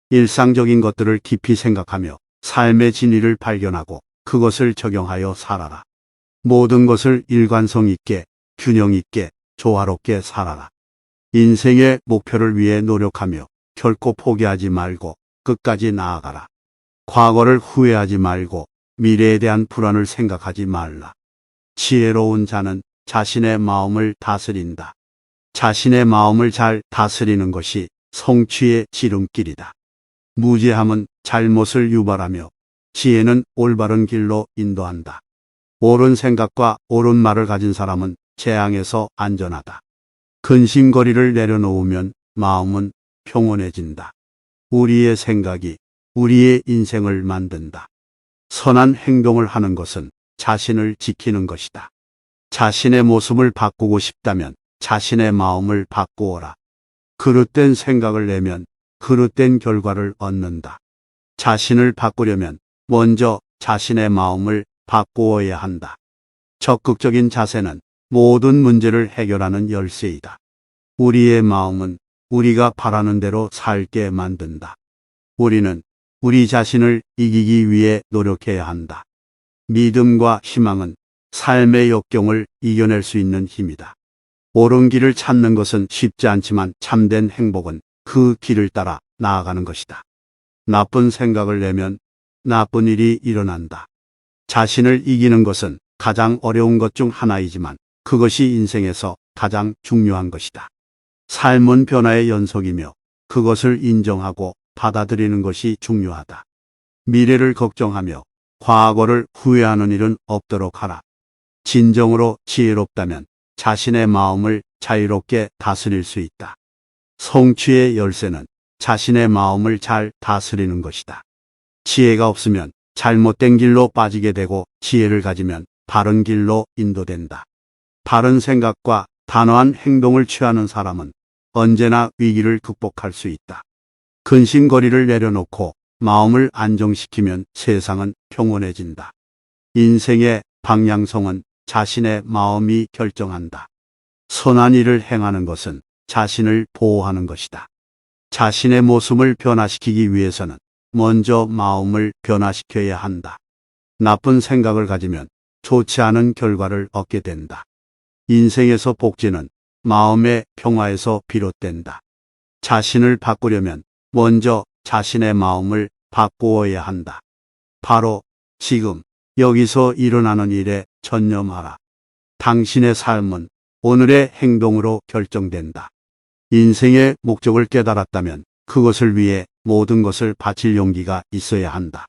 일상적인 것들을 깊이 생각하며 삶의 진리를 발견하고 그것을 적용하여 살아라. 모든 것을 일관성 있게, 균형 있게, 조화롭게 살아라. 인생의 목표를 위해 노력하며 결코 포기하지 말고 끝까지 나아가라. 과거를 후회하지 말고 미래에 대한 불안을 생각하지 말라. 지혜로운 자는 자신의 마음을 다스린다. 자신의 마음을 잘 다스리는 것이 성취의 지름길이다. 무지함은 잘못을 유발하며 지혜는 올바른 길로 인도한다. 옳은 생각과 옳은 말을 가진 사람은 재앙에서 안전하다. 근심거리를 내려놓으면 마음은 평온해진다. 우리의 생각이 우리의 인생을 만든다. 선한 행동을 하는 것은 자신을 지키는 것이다. 자신의 모습을 바꾸고 싶다면 자신의 마음을 바꾸어라. 그릇된 생각을 내면 그릇된 결과를 얻는다. 자신을 바꾸려면 먼저 자신의 마음을 바꾸어야 한다. 적극적인 자세는 모든 문제를 해결하는 열쇠이다. 우리의 마음은 우리가 바라는 대로 살게 만든다. 우리는 우리 자신을 이기기 위해 노력해야 한다. 믿음과 희망은 삶의 역경을 이겨낼 수 있는 힘이다. 옳은 길을 찾는 것은 쉽지 않지만 참된 행복은 그 길을 따라 나아가는 것이다. 나쁜 생각을 내면 나쁜 일이 일어난다. 자신을 이기는 것은 가장 어려운 것 중 하나이지만 그것이 인생에서 가장 중요한 것이다. 삶은 변화의 연속이며 그것을 인정하고 받아들이는 것이 중요하다. 미래를 걱정하며 과거를 후회하는 일은 없도록 하라. 진정으로 지혜롭다면 자신의 마음을 자유롭게 다스릴 수 있다. 성취의 열쇠는 자신의 마음을 잘 다스리는 것이다. 지혜가 없으면 잘못된 길로 빠지게 되고 지혜를 가지면 바른 길로 인도된다. 바른 생각과 단호한 행동을 취하는 사람은 언제나 위기를 극복할 수 있다. 근심거리를 내려놓고 마음을 안정시키면 세상은 평온해진다. 인생의 방향성은 자신의 마음이 결정한다. 선한 일을 행하는 것은 자신을 보호하는 것이다. 자신의 모습을 변화시키기 위해서는 먼저 마음을 변화시켜야 한다. 나쁜 생각을 가지면 좋지 않은 결과를 얻게 된다. 인생에서 복지는 마음의 평화에서 비롯된다. 자신을 바꾸려면 먼저 자신의 마음을 바꾸어야 한다. 바로 지금 여기서 일어나는 일에 전념하라. 당신의 삶은 오늘의 행동으로 결정된다. 인생의 목적을 깨달았다면 그것을 위해 모든 것을 바칠 용기가 있어야 한다.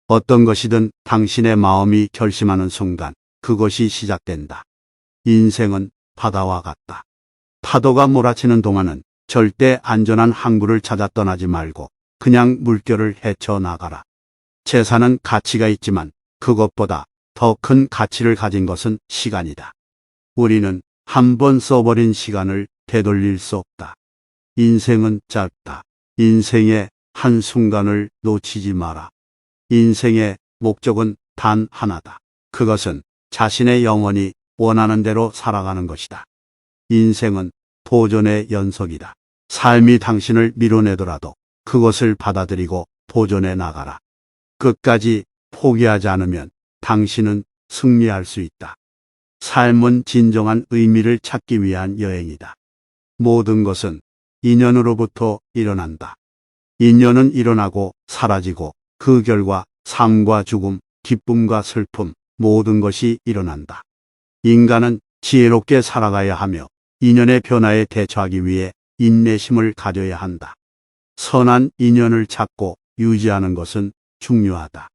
어떤 것이든 당신의 마음이 결심하는 순간 그것이 시작된다. 인생은 바다와 같다. 파도가 몰아치는 동안은 절대 안전한 항구를 찾아 떠나지 말고 그냥 물결을 헤쳐나가라. 재산은 가치가 있지만 그것보다 더 큰 가치를 가진 것은 시간이다. 우리는 한 번 써버린 시간을 되돌릴 수 없다. 인생은 짧다. 인생의 한순간을 놓치지 마라. 인생의 목적은 단 하나다. 그것은 자신의 영혼이 원하는 대로 살아가는 것이다. 인생은 도전의 연속이다. 삶이 당신을 밀어내더라도 그것을 받아들이고 도전해 나가라. 끝까지 포기하지 않으면 당신은 승리할 수 있다. 삶은 진정한 의미를 찾기 위한 여행이다. 모든 것은 인연으로부터 일어난다. 인연은 일어나고 사라지고 그 결과 삶과 죽음, 기쁨과 슬픔, 모든 것이 일어난다. 인간은 지혜롭게 살아가야 하며 인연의 변화에 대처하기 위해 인내심을 가져야 한다. 선한 인연을 찾고 유지하는 것은 중요하다.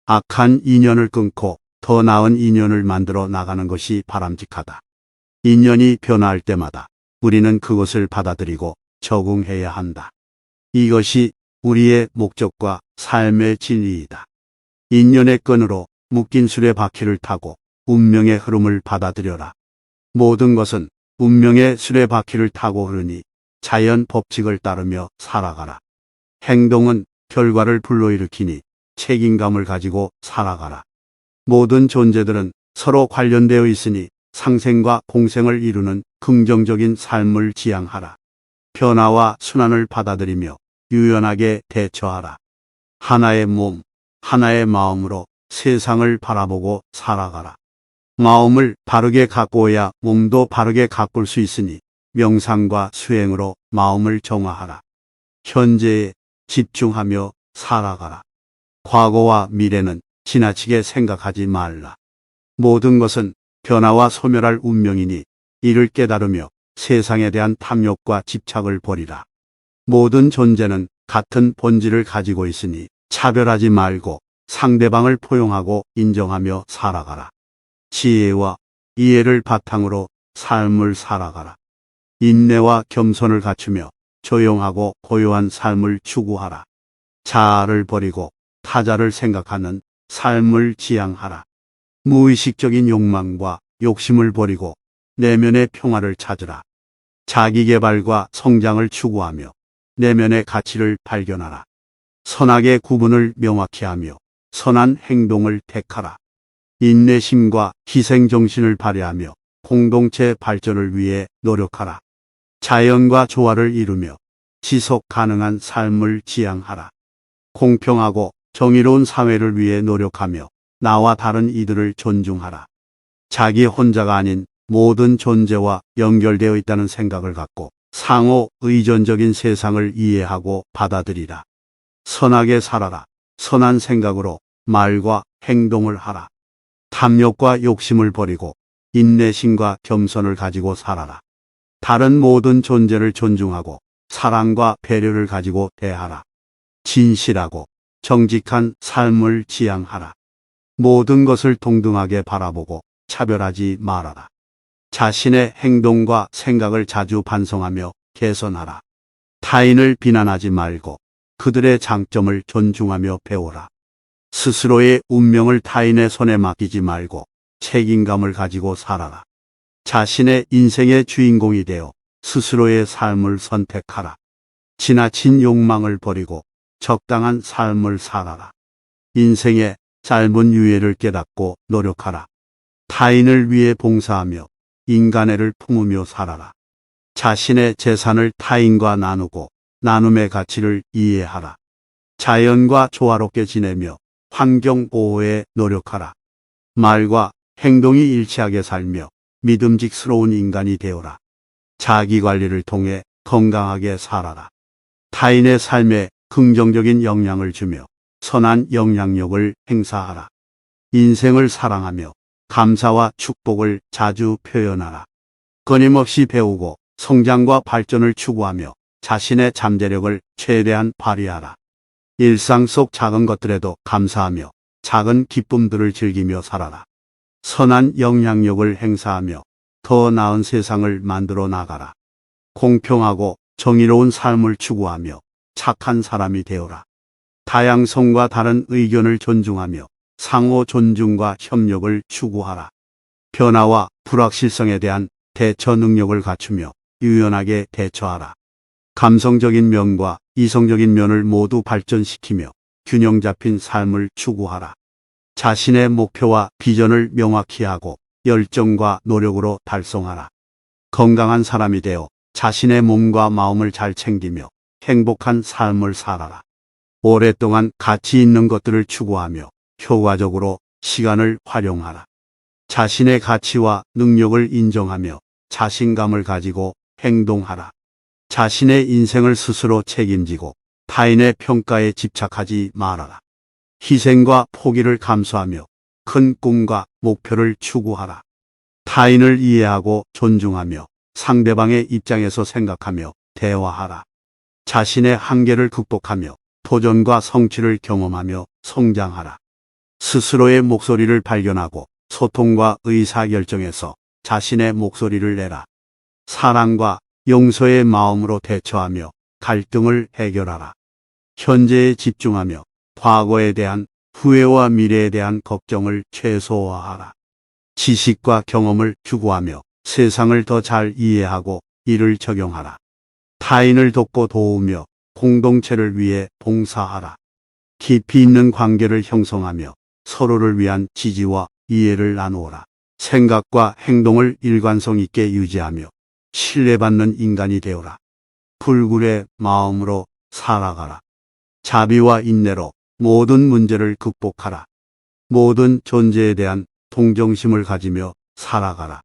악한 인연을 끊고 더 나은 인연을 만들어 나가는 것이 바람직하다. 인연이 변화할 때마다 우리는 그것을 받아들이고 적응해야 한다. 이것이 우리의 목적과 삶의 진리이다. 인연의 끈으로 묶인 수레바퀴를 타고 운명의 흐름을 받아들여라. 모든 것은 운명의 수레바퀴를 타고 흐르니 자연 법칙을 따르며 살아가라. 행동은 결과를 불러일으키니 책임감을 가지고 살아가라. 모든 존재들은 서로 관련되어 있으니 상생과 공생을 이루는 긍정적인 삶을 지향하라. 변화와 순환을 받아들이며 유연하게 대처하라. 하나의 몸, 하나의 마음으로 세상을 바라보고 살아가라. 마음을 바르게 가꾸어야 몸도 바르게 가꿀 수 있으니 명상과 수행으로 마음을 정화하라. 현재에 집중하며 살아가라. 과거와 미래는 지나치게 생각하지 말라. 모든 것은 변화와 소멸할 운명이니 이를 깨달으며 세상에 대한 탐욕과 집착을 버리라. 모든 존재는 같은 본질을 가지고 있으니 차별하지 말고 상대방을 포용하고 인정하며 살아가라. 지혜와 이해를 바탕으로 삶을 살아가라. 인내와 겸손을 갖추며 조용하고 고요한 삶을 추구하라. 자아를 버리고 타자를 생각하는 삶을 지향하라. 무의식적인 욕망과 욕심을 버리고 내면의 평화를 찾으라. 자기개발과 성장을 추구하며 내면의 가치를 발견하라. 선악의 구분을 명확히 하며 선한 행동을 택하라. 인내심과 희생정신을 발휘하며 공동체 발전을 위해 노력하라. 자연과 조화를 이루며 지속 가능한 삶을 지향하라. 공평하고 정의로운 사회를 위해 노력하며 나와 다른 이들을 존중하라. 자기 혼자가 아닌 모든 존재와 연결되어 있다는 생각을 갖고 상호 의존적인 세상을 이해하고 받아들이라. 선하게 살아라. 선한 생각으로 말과 행동을 하라. 탐욕과 욕심을 버리고 인내심과 겸손을 가지고 살아라. 다른 모든 존재를 존중하고 사랑과 배려를 가지고 대하라. 진실하고 정직한 삶을 지향하라. 모든 것을 동등하게 바라보고 차별하지 말아라. 자신의 행동과 생각을 자주 반성하며 개선하라. 타인을 비난하지 말고 그들의 장점을 존중하며 배워라. 스스로의 운명을 타인의 손에 맡기지 말고 책임감을 가지고 살아라. 자신의 인생의 주인공이 되어 스스로의 삶을 선택하라. 지나친 욕망을 버리고 적당한 삶을 살아라. 인생의 짧은 유예를 깨닫고 노력하라. 타인을 위해 봉사하며 인간애를 품으며 살아라. 자신의 재산을 타인과 나누고 나눔의 가치를 이해하라. 자연과 조화롭게 지내며 환경 보호에 노력하라. 말과 행동이 일치하게 살며 믿음직스러운 인간이 되어라. 자기관리를 통해 건강하게 살아라. 타인의 삶에 긍정적인 영향을 주며 선한 영향력을 행사하라. 인생을 사랑하며 감사와 축복을 자주 표현하라. 끊임없이 배우고 성장과 발전을 추구하며 자신의 잠재력을 최대한 발휘하라. 일상 속 작은 것들에도 감사하며 작은 기쁨들을 즐기며 살아라. 선한 영향력을 행사하며 더 나은 세상을 만들어 나가라. 공평하고 정의로운 삶을 추구하며 착한 사람이 되어라. 다양성과 다른 의견을 존중하며 상호 존중과 협력을 추구하라. 변화와 불확실성에 대한 대처 능력을 갖추며 유연하게 대처하라. 감성적인 면과 이성적인 면을 모두 발전시키며 균형 잡힌 삶을 추구하라. 자신의 목표와 비전을 명확히 하고 열정과 노력으로 달성하라. 건강한 사람이 되어 자신의 몸과 마음을 잘 챙기며 행복한 삶을 살아라. 오랫동안 가치 있는 것들을 추구하며 효과적으로 시간을 활용하라. 자신의 가치와 능력을 인정하며 자신감을 가지고 행동하라. 자신의 인생을 스스로 책임지고 타인의 평가에 집착하지 말아라. 희생과 포기를 감수하며 큰 꿈과 목표를 추구하라. 타인을 이해하고 존중하며 상대방의 입장에서 생각하며 대화하라. 자신의 한계를 극복하며 도전과 성취를 경험하며 성장하라. 스스로의 목소리를 발견하고 소통과 의사결정에서 자신의 목소리를 내라. 사랑과 용서의 마음으로 대처하며 갈등을 해결하라. 현재에 집중하며 과거에 대한 후회와 미래에 대한 걱정을 최소화하라. 지식과 경험을 추구하며 세상을 더 잘 이해하고 이를 적용하라. 타인을 돕고 도우며 공동체를 위해 봉사하라. 깊이 있는 관계를 형성하며 서로를 위한 지지와 이해를 나누어라. 생각과 행동을 일관성 있게 유지하며 신뢰받는 인간이 되어라. 불굴의 마음으로 살아가라. 자비와 인내로 모든 문제를 극복하라. 모든 존재에 대한 동정심을 가지며 살아가라.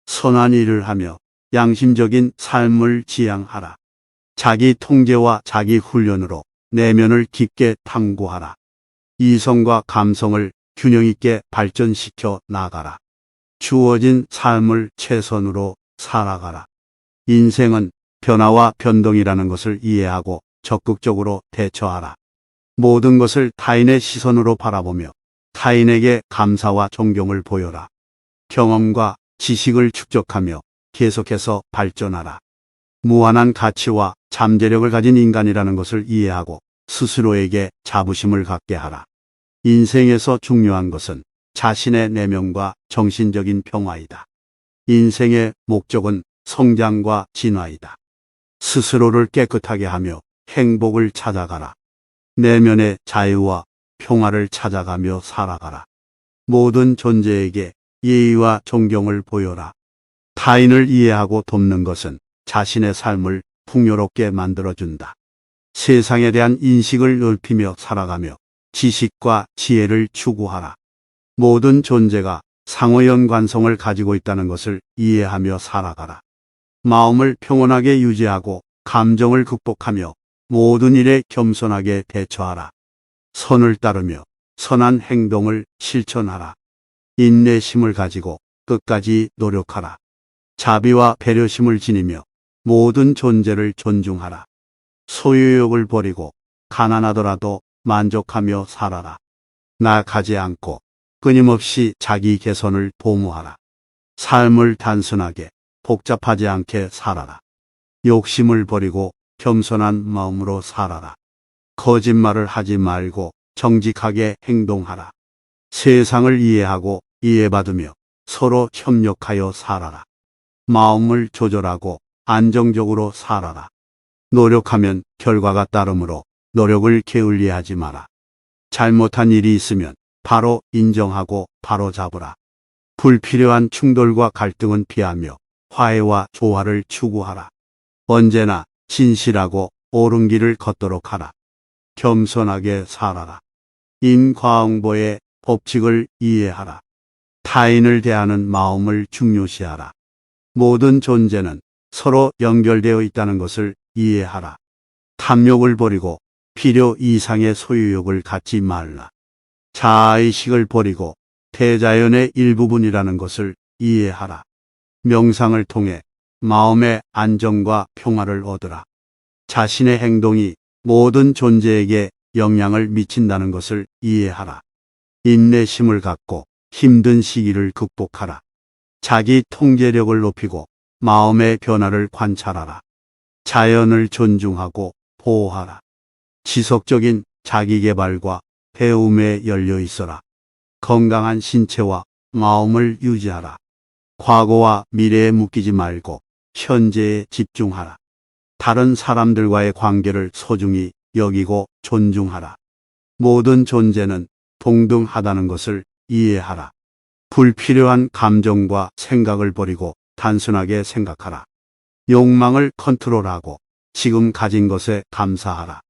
선한 일을 하며 양심적인 삶을 지향하라. 자기 통제와 자기 훈련으로 내면을 깊게 탐구하라. 이성과 감성을 균형 있게 발전시켜 나가라. 주어진 삶을 최선으로 살아가라. 인생은 변화와 변동이라는 것을 이해하고 적극적으로 대처하라. 모든 것을 타인의 시선으로 바라보며 타인에게 감사와 존경을 보여라. 경험과 지식을 축적하며 계속해서 발전하라. 무한한 가치와 잠재력을 가진 인간이라는 것을 이해하고 스스로에게 자부심을 갖게 하라. 인생에서 중요한 것은 자신의 내면과 정신적인 평화이다. 인생의 목적은 성장과 진화이다. 스스로를 깨끗하게 하며 행복을 찾아가라. 내면의 자유와 평화를 찾아가며 살아가라. 모든 존재에게 예의와 존경을 보여라. 타인을 이해하고 돕는 것은 자신의 삶을 풍요롭게 만들어준다. 세상에 대한 인식을 넓히며 살아가며 지식과 지혜를 추구하라. 모든 존재가 상호연관성을 가지고 있다는 것을 이해하며 살아가라. 마음을 평온하게 유지하고 감정을 극복하며 모든 일에 겸손하게 대처하라. 선을 따르며 선한 행동을 실천하라. 인내심을 가지고 끝까지 노력하라. 자비와 배려심을 지니며 모든 존재를 존중하라. 소유욕을 버리고 가난하더라도 만족하며 살아라. 나아가지 않고 끊임없이 자기 개선을 도모하라. 삶을 단순하게 복잡하지 않게 살아라. 욕심을 버리고 겸손한 마음으로 살아라. 거짓말을 하지 말고 정직하게 행동하라. 세상을 이해하고 이해받으며 서로 협력하여 살아라. 마음을 조절하고 안정적으로 살아라. 노력하면 결과가 따르므로 노력을 게을리하지 마라. 잘못한 일이 있으면 바로 인정하고 바로 잡으라. 불필요한 충돌과 갈등은 피하며 화해와 조화를 추구하라. 언제나 진실하고 옳은 길을 걷도록 하라. 겸손하게 살아라. 인과응보의 법칙을 이해하라. 타인을 대하는 마음을 중요시하라. 모든 존재는 서로 연결되어 있다는 것을 이해하라. 탐욕을 버리고 필요 이상의 소유욕을 갖지 말라. 자아의식을 버리고 대자연의 일부분이라는 것을 이해하라. 명상을 통해 마음의 안정과 평화를 얻으라. 자신의 행동이 모든 존재에게 영향을 미친다는 것을 이해하라. 인내심을 갖고 힘든 시기를 극복하라. 자기 통제력을 높이고 마음의 변화를 관찰하라. 자연을 존중하고 보호하라. 지속적인 자기개발과 배움에 열려 있어라. 건강한 신체와 마음을 유지하라. 과거와 미래에 묶이지 말고 현재에 집중하라. 다른 사람들과의 관계를 소중히 여기고 존중하라. 모든 존재는 동등하다는 것을 이해하라. 불필요한 감정과 생각을 버리고 단순하게 생각하라. 욕망을 컨트롤하고 지금 가진 것에 감사하라.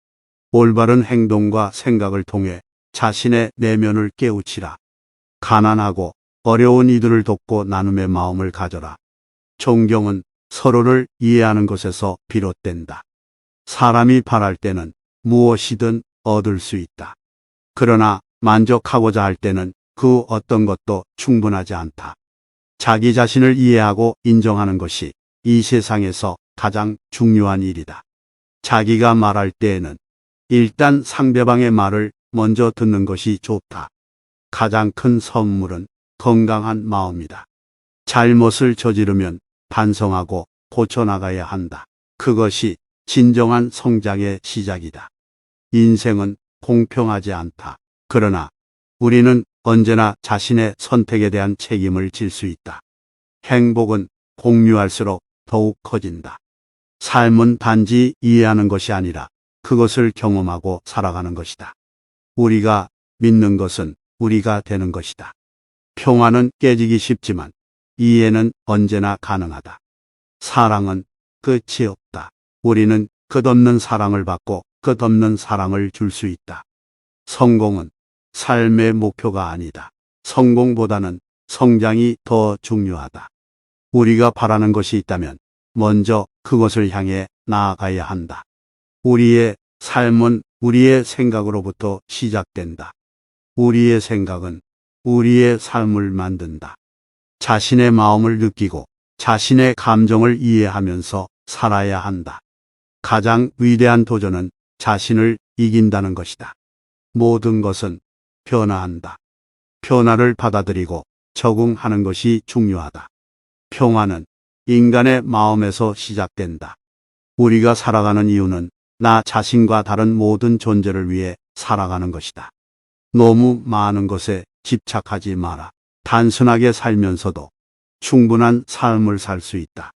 올바른 행동과 생각을 통해 자신의 내면을 깨우치라. 가난하고 어려운 이들을 돕고 나눔의 마음을 가져라. 존경은 서로를 이해하는 것에서 비롯된다. 사람이 바랄 때는 무엇이든 얻을 수 있다. 그러나 만족하고자 할 때는 그 어떤 것도 충분하지 않다. 자기 자신을 이해하고 인정하는 것이 이 세상에서 가장 중요한 일이다. 자기가 말할 때에는 일단 상대방의 말을 먼저 듣는 것이 좋다. 가장 큰 선물은 건강한 마음이다. 잘못을 저지르면 반성하고 고쳐나가야 한다. 그것이 진정한 성장의 시작이다. 인생은 공평하지 않다. 그러나 우리는 언제나 자신의 선택에 대한 책임을 질 수 있다. 행복은 공유할수록 더욱 커진다. 삶은 단지 이해하는 것이 아니라 그것을 경험하고 살아가는 것이다. 우리가 믿는 것은 우리가 되는 것이다. 평화는 깨지기 쉽지만 이해는 언제나 가능하다. 사랑은 끝이 없다. 우리는 끝없는 사랑을 받고 끝없는 사랑을 줄 수 있다. 성공은 삶의 목표가 아니다. 성공보다는 성장이 더 중요하다. 우리가 바라는 것이 있다면 먼저 그것을 향해 나아가야 한다. 우리의 삶은 우리의 생각으로부터 시작된다. 우리의 생각은 우리의 삶을 만든다. 자신의 마음을 느끼고 자신의 감정을 이해하면서 살아야 한다. 가장 위대한 도전은 자신을 이긴다는 것이다. 모든 것은 변화한다. 변화를 받아들이고 적응하는 것이 중요하다. 평화는 인간의 마음에서 시작된다. 우리가 살아가는 이유는 나 자신과 다른 모든 존재를 위해 살아가는 것이다. 너무 많은 것에 집착하지 마라. 단순하게 살면서도 충분한 삶을 살 수 있다.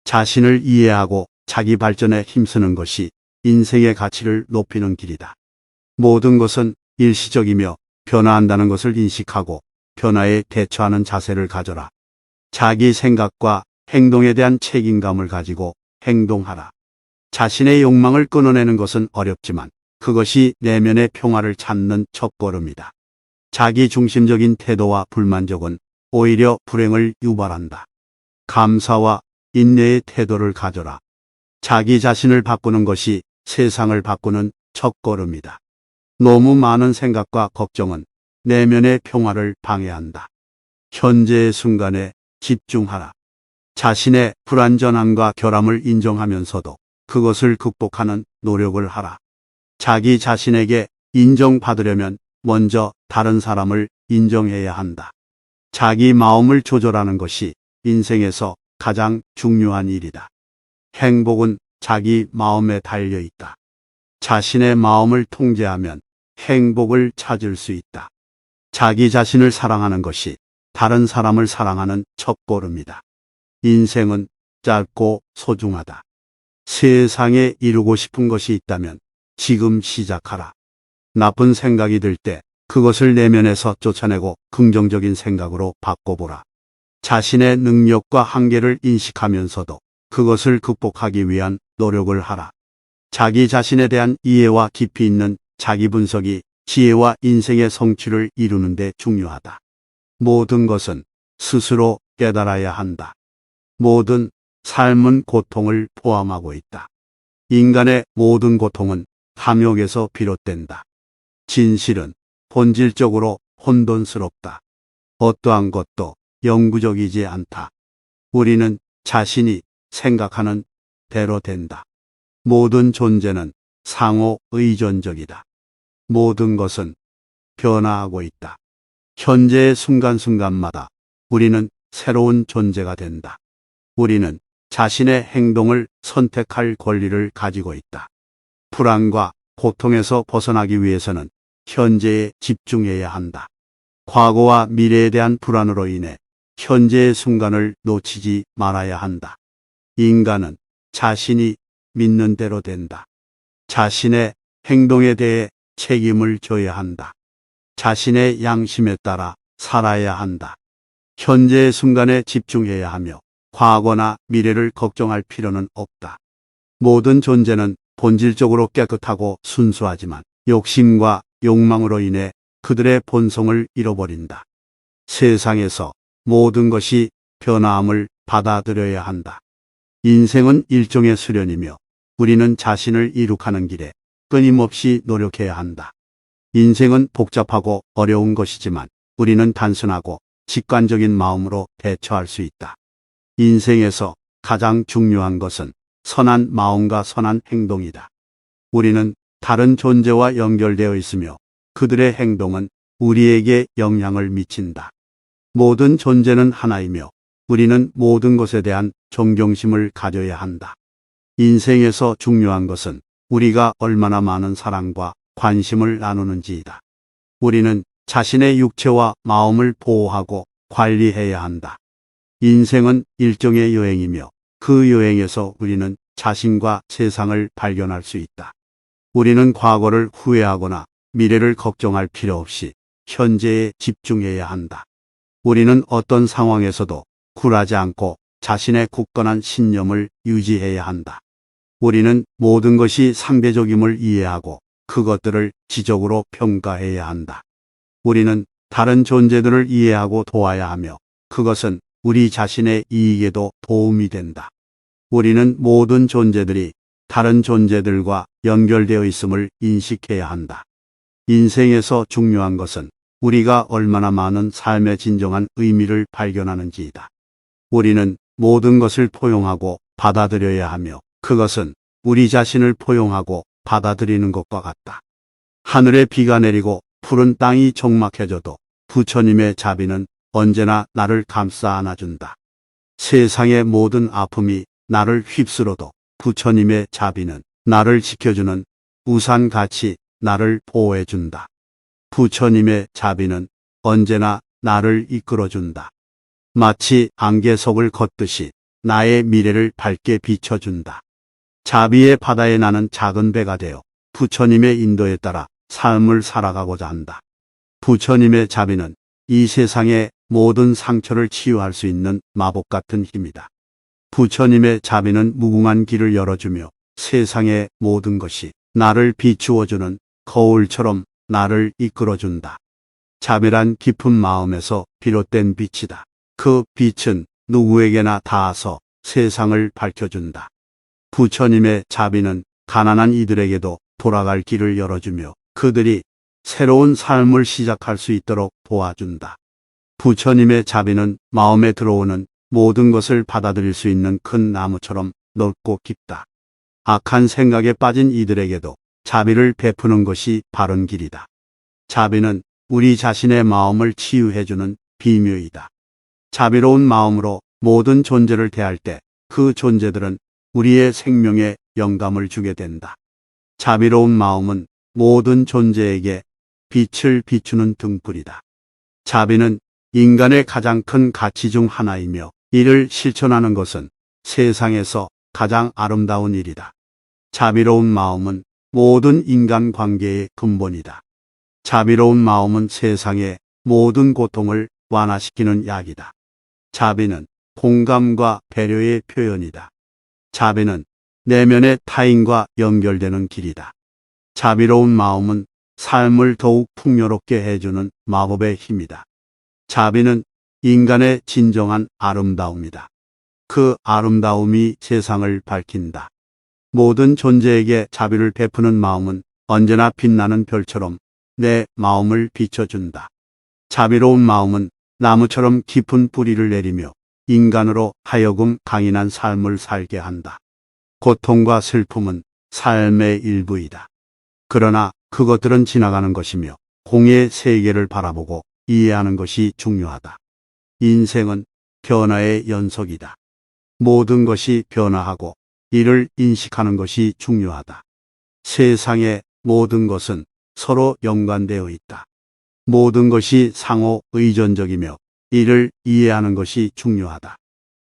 자신을 이해하고 자기 발전에 힘쓰는 것이 인생의 가치를 높이는 길이다. 모든 것은 일시적이며 변화한다는 것을 인식하고 변화에 대처하는 자세를 가져라. 자기 생각과 행동에 대한 책임감을 가지고 행동하라. 자신의 욕망을 끊어내는 것은 어렵지만 그것이 내면의 평화를 찾는 첫걸음이다. 자기 중심적인 태도와 불만족은 오히려 불행을 유발한다. 감사와 인내의 태도를 가져라. 자기 자신을 바꾸는 것이 세상을 바꾸는 첫걸음이다. 너무 많은 생각과 걱정은 내면의 평화를 방해한다. 현재의 순간에 집중하라. 자신의 불완전함과 결함을 인정하면서도 그것을 극복하는 노력을 하라. 자기 자신에게 인정받으려면 먼저 다른 사람을 인정해야 한다. 자기 마음을 조절하는 것이 인생에서 가장 중요한 일이다. 행복은 자기 마음에 달려 있다. 자신의 마음을 통제하면 행복을 찾을 수 있다. 자기 자신을 사랑하는 것이 다른 사람을 사랑하는 첫걸음이다. 인생은 짧고 소중하다. 세상에 이루고 싶은 것이 있다면 지금 시작하라. 나쁜 생각이 들 때 그것을 내면에서 쫓아내고 긍정적인 생각으로 바꿔보라. 자신의 능력과 한계를 인식하면서도 그것을 극복하기 위한 노력을 하라. 자기 자신에 대한 이해와 깊이 있는 자기 분석이 지혜와 인생의 성취를 이루는 데 중요하다. 모든 것은 스스로 깨달아야 한다. 모든 삶은 고통을 포함하고 있다. 인간의 모든 고통은 탐욕에서 비롯된다. 진실은 본질적으로 혼돈스럽다. 어떠한 것도 영구적이지 않다. 우리는 자신이 생각하는 대로 된다. 모든 존재는 상호 의존적이다. 모든 것은 변화하고 있다. 현재의 순간순간마다 우리는 새로운 존재가 된다. 우리는 자신의 행동을 선택할 권리를 가지고 있다. 불안과 고통에서 벗어나기 위해서는 현재에 집중해야 한다. 과거와 미래에 대한 불안으로 인해 현재의 순간을 놓치지 말아야 한다. 인간은 자신이 믿는 대로 된다. 자신의 행동에 대해 책임을 져야 한다. 자신의 양심에 따라 살아야 한다. 현재의 순간에 집중해야 하며 과거나 미래를 걱정할 필요는 없다. 모든 존재는 본질적으로 깨끗하고 순수하지만 욕심과 욕망으로 인해 그들의 본성을 잃어버린다. 세상에서 모든 것이 변화함을 받아들여야 한다. 인생은 일종의 수련이며 우리는 자신을 이룩하는 길에 끊임없이 노력해야 한다. 인생은 복잡하고 어려운 것이지만 우리는 단순하고 직관적인 마음으로 대처할 수 있다. 인생에서 가장 중요한 것은 선한 마음과 선한 행동이다. 우리는 다른 존재와 연결되어 있으며 그들의 행동은 우리에게 영향을 미친다. 모든 존재는 하나이며 우리는 모든 것에 대한 존경심을 가져야 한다. 인생에서 중요한 것은 우리가 얼마나 많은 사랑과 관심을 나누는지이다. 우리는 자신의 육체와 마음을 보호하고 관리해야 한다. 인생은 일종의 여행이며 그 여행에서 우리는 자신과 세상을 발견할 수 있다. 우리는 과거를 후회하거나 미래를 걱정할 필요 없이 현재에 집중해야 한다. 우리는 어떤 상황에서도 굴하지 않고 자신의 굳건한 신념을 유지해야 한다. 우리는 모든 것이 상대적임을 이해하고 그것들을 지적으로 평가해야 한다. 우리는 다른 존재들을 이해하고 도와야 하며 그것은 우리 자신의 이익에도 도움이 된다. 우리는 모든 존재들이 다른 존재들과 연결되어 있음을 인식해야 한다. 인생에서 중요한 것은 우리가 얼마나 많은 삶의 진정한 의미를 발견하는지이다. 우리는 모든 것을 포용하고 받아들여야 하며 그것은 우리 자신을 포용하고 받아들이는 것과 같다. 하늘에 비가 내리고 푸른 땅이 적막해져도 부처님의 자비는 언제나 나를 감싸 안아준다. 세상의 모든 아픔이 나를 휩쓸어도 부처님의 자비는 나를 지켜주는 우산같이 나를 보호해준다. 부처님의 자비는 언제나 나를 이끌어준다. 마치 안개석을 걷듯이 나의 미래를 밝게 비춰준다. 자비의 바다에 나는 작은 배가 되어 부처님의 인도에 따라 삶을 살아가고자 한다. 부처님의 자비는 이 세상의 모든 상처를 치유할 수 있는 마법 같은 힘이다. 부처님의 자비는 무궁한 길을 열어주며 세상의 모든 것이 나를 비추어주는 거울처럼 나를 이끌어준다. 자비란 깊은 마음에서 비롯된 빛이다. 그 빛은 누구에게나 닿아서 세상을 밝혀준다. 부처님의 자비는 가난한 이들에게도 돌아갈 길을 열어주며 그들이 새로운 삶을 시작할 수 있도록 도와준다. 부처님의 자비는 마음에 들어오는 모든 것을 받아들일 수 있는 큰 나무처럼 넓고 깊다. 악한 생각에 빠진 이들에게도 자비를 베푸는 것이 바른 길이다. 자비는 우리 자신의 마음을 치유해주는 비묘이다. 자비로운 마음으로 모든 존재를 대할 때 그 존재들은 우리의 생명에 영감을 주게 된다. 자비로운 마음은 모든 존재에게 빛을 비추는 등불이다. 자비는 인간의 가장 큰 가치 중 하나이며 이를 실천하는 것은 세상에서 가장 아름다운 일이다. 자비로운 마음은 모든 인간 관계의 근본이다. 자비로운 마음은 세상의 모든 고통을 완화시키는 약이다. 자비는 공감과 배려의 표현이다. 자비는 내면의 타인과 연결되는 길이다. 자비로운 마음은 삶을 더욱 풍요롭게 해주는 마법의 힘이다. 자비는 인간의 진정한 아름다움이다. 그 아름다움이 세상을 밝힌다. 모든 존재에게 자비를 베푸는 마음은 언제나 빛나는 별처럼 내 마음을 비춰준다. 자비로운 마음은 나무처럼 깊은 뿌리를 내리며 인간으로 하여금 강인한 삶을 살게 한다. 고통과 슬픔은 삶의 일부이다. 그러나 그것들은 지나가는 것이며 공의 세계를 바라보고 이해하는 것이 중요하다. 인생은 변화의 연속이다. 모든 것이 변화하고 이를 인식하는 것이 중요하다. 세상의 모든 것은 서로 연관되어 있다. 모든 것이 상호 의존적이며 이를 이해하는 것이 중요하다.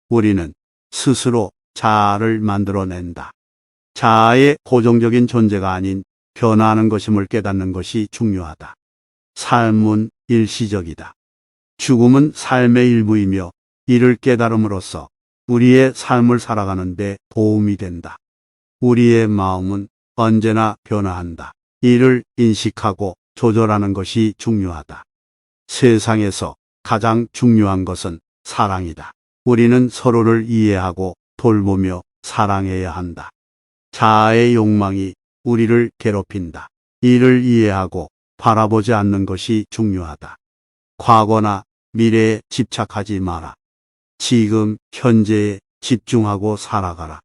우리는 스스로 자아를 만들어낸다. 자아의 고정적인 존재가 아닌 변화하는 것임을 깨닫는 것이 중요하다. 삶은 일시적이다. 죽음은 삶의 일부이며 이를 깨달음으로써 우리의 삶을 살아가는 데 도움이 된다. 우리의 마음은 언제나 변화한다. 이를 인식하고 조절하는 것이 중요하다. 세상에서 가장 중요한 것은 사랑이다. 우리는 서로를 이해하고 돌보며 사랑해야 한다. 자아의 욕망이 우리를 괴롭힌다. 이를 이해하고 바라보지 않는 것이 중요하다. 과거나 미래에 집착하지 마라. 지금 현재에 집중하고 살아가라.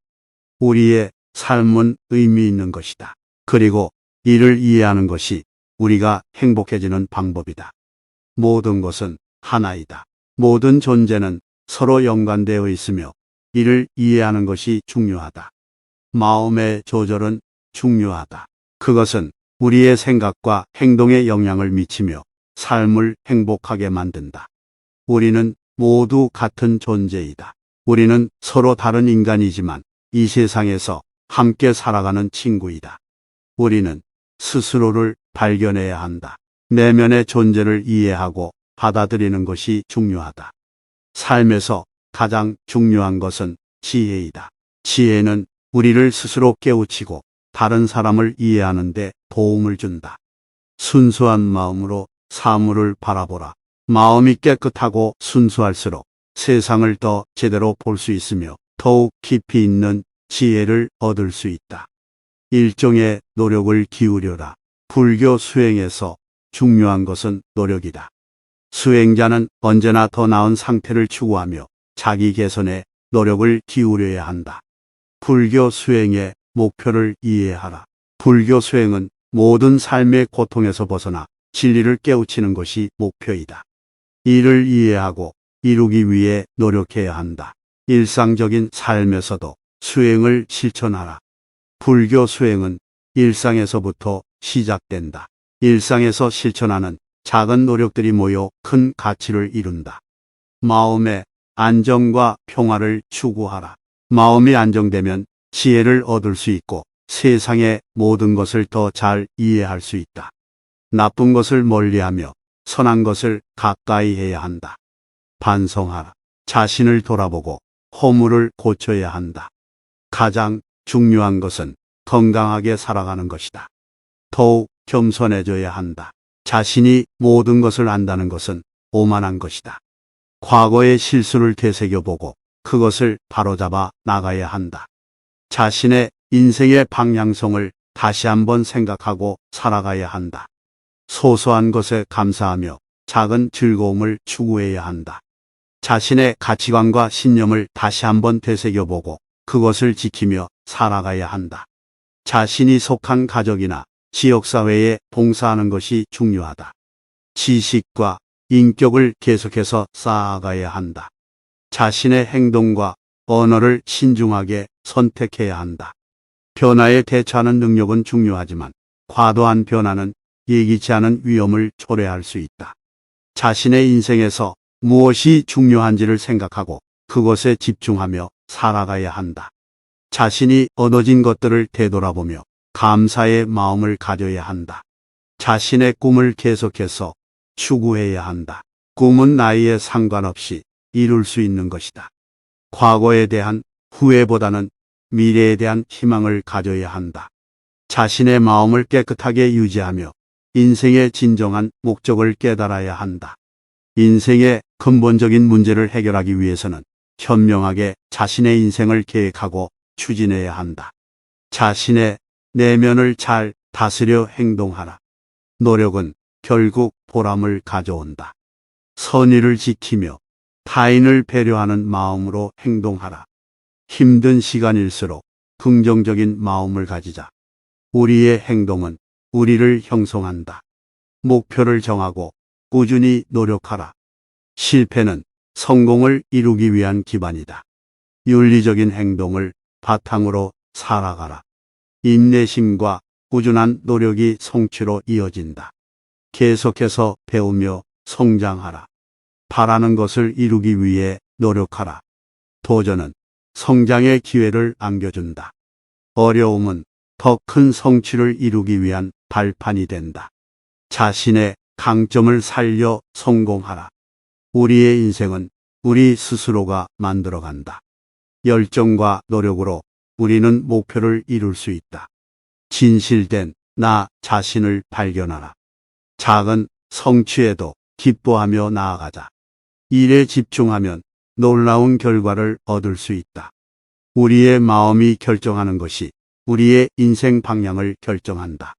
우리의 삶은 의미 있는 것이다. 그리고 이를 이해하는 것이 우리가 행복해지는 방법이다. 모든 것은 하나이다. 모든 존재는 서로 연관되어 있으며 이를 이해하는 것이 중요하다. 마음의 조절은 중요하다. 그것은 우리의 생각과 행동에 영향을 미치며 삶을 행복하게 만든다. 우리는 모두 같은 존재이다. 우리는 서로 다른 인간이지만 이 세상에서 함께 살아가는 친구이다. 우리는 스스로를 발견해야 한다. 내면의 존재를 이해하고 받아들이는 것이 중요하다. 삶에서 가장 중요한 것은 지혜이다. 지혜는 우리를 스스로 깨우치고 다른 사람을 이해하는 데 도움을 준다. 순수한 마음으로 사물을 바라보라. 마음이 깨끗하고 순수할수록 세상을 더 제대로 볼 수 있으며 더욱 깊이 있는 지혜를 얻을 수 있다. 일종의 노력을 기울여라. 불교 수행에서 중요한 것은 노력이다. 수행자는 언제나 더 나은 상태를 추구하며 자기 개선에 노력을 기울여야 한다. 불교 수행의 목표를 이해하라. 불교 수행은 모든 삶의 고통에서 벗어나 진리를 깨우치는 것이 목표이다. 이를 이해하고 이루기 위해 노력해야 한다. 일상적인 삶에서도 수행을 실천하라. 불교 수행은 일상에서부터 시작된다. 일상에서 실천하는 작은 노력들이 모여 큰 가치를 이룬다. 마음의 안정과 평화를 추구하라. 마음이 안정되면 지혜를 얻을 수 있고 세상의 모든 것을 더 잘 이해할 수 있다. 나쁜 것을 멀리하며 선한 것을 가까이 해야 한다. 반성하라. 자신을 돌아보고 허물을 고쳐야 한다. 가장 중요한 것은 건강하게 살아가는 것이다. 더욱 겸손해져야 한다. 자신이 모든 것을 안다는 것은 오만한 것이다. 과거의 실수를 되새겨보고 그것을 바로잡아 나가야 한다. 자신의 인생의 방향성을 다시 한번 생각하고 살아가야 한다. 소소한 것에 감사하며 작은 즐거움을 추구해야 한다. 자신의 가치관과 신념을 다시 한번 되새겨보고 그것을 지키며 살아가야 한다. 자신이 속한 가족이나 지역사회에 봉사하는 것이 중요하다. 지식과 인격을 계속해서 쌓아가야 한다. 자신의 행동과 언어를 신중하게 선택해야 한다. 변화에 대처하는 능력은 중요하지만 과도한 변화는 예기치 않은 위험을 초래할 수 있다. 자신의 인생에서 무엇이 중요한지를 생각하고 그것에 집중하며 살아가야 한다. 자신이 얻어진 것들을 되돌아보며 감사의 마음을 가져야 한다. 자신의 꿈을 계속해서 추구해야 한다. 꿈은 나이에 상관없이 이룰 수 있는 것이다. 과거에 대한 후회보다는 미래에 대한 희망을 가져야 한다. 자신의 마음을 깨끗하게 유지하며 인생의 진정한 목적을 깨달아야 한다. 인생의 근본적인 문제를 해결하기 위해서는 현명하게 자신의 인생을 계획하고 추진해야 한다. 자신의 내면을 잘 다스려 행동하라. 노력은 결국 보람을 가져온다. 선의를 지키며 타인을 배려하는 마음으로 행동하라. 힘든 시간일수록 긍정적인 마음을 가지자. 우리의 행동은 우리를 형성한다. 목표를 정하고 꾸준히 노력하라. 실패는 성공을 이루기 위한 기반이다. 윤리적인 행동을 바탕으로 살아가라. 인내심과 꾸준한 노력이 성취로 이어진다. 계속해서 배우며 성장하라. 바라는 것을 이루기 위해 노력하라. 도전은 성장의 기회를 안겨준다. 어려움은 더 큰 성취를 이루기 위한 발판이 된다. 자신의 강점을 살려 성공하라. 우리의 인생은 우리 스스로가 만들어간다. 열정과 노력으로 우리는 목표를 이룰 수 있다. 진실된 나 자신을 발견하라. 작은 성취에도 기뻐하며 나아가자. 일에 집중하면 놀라운 결과를 얻을 수 있다. 우리의 마음이 결정하는 것이 우리의 인생 방향을 결정한다.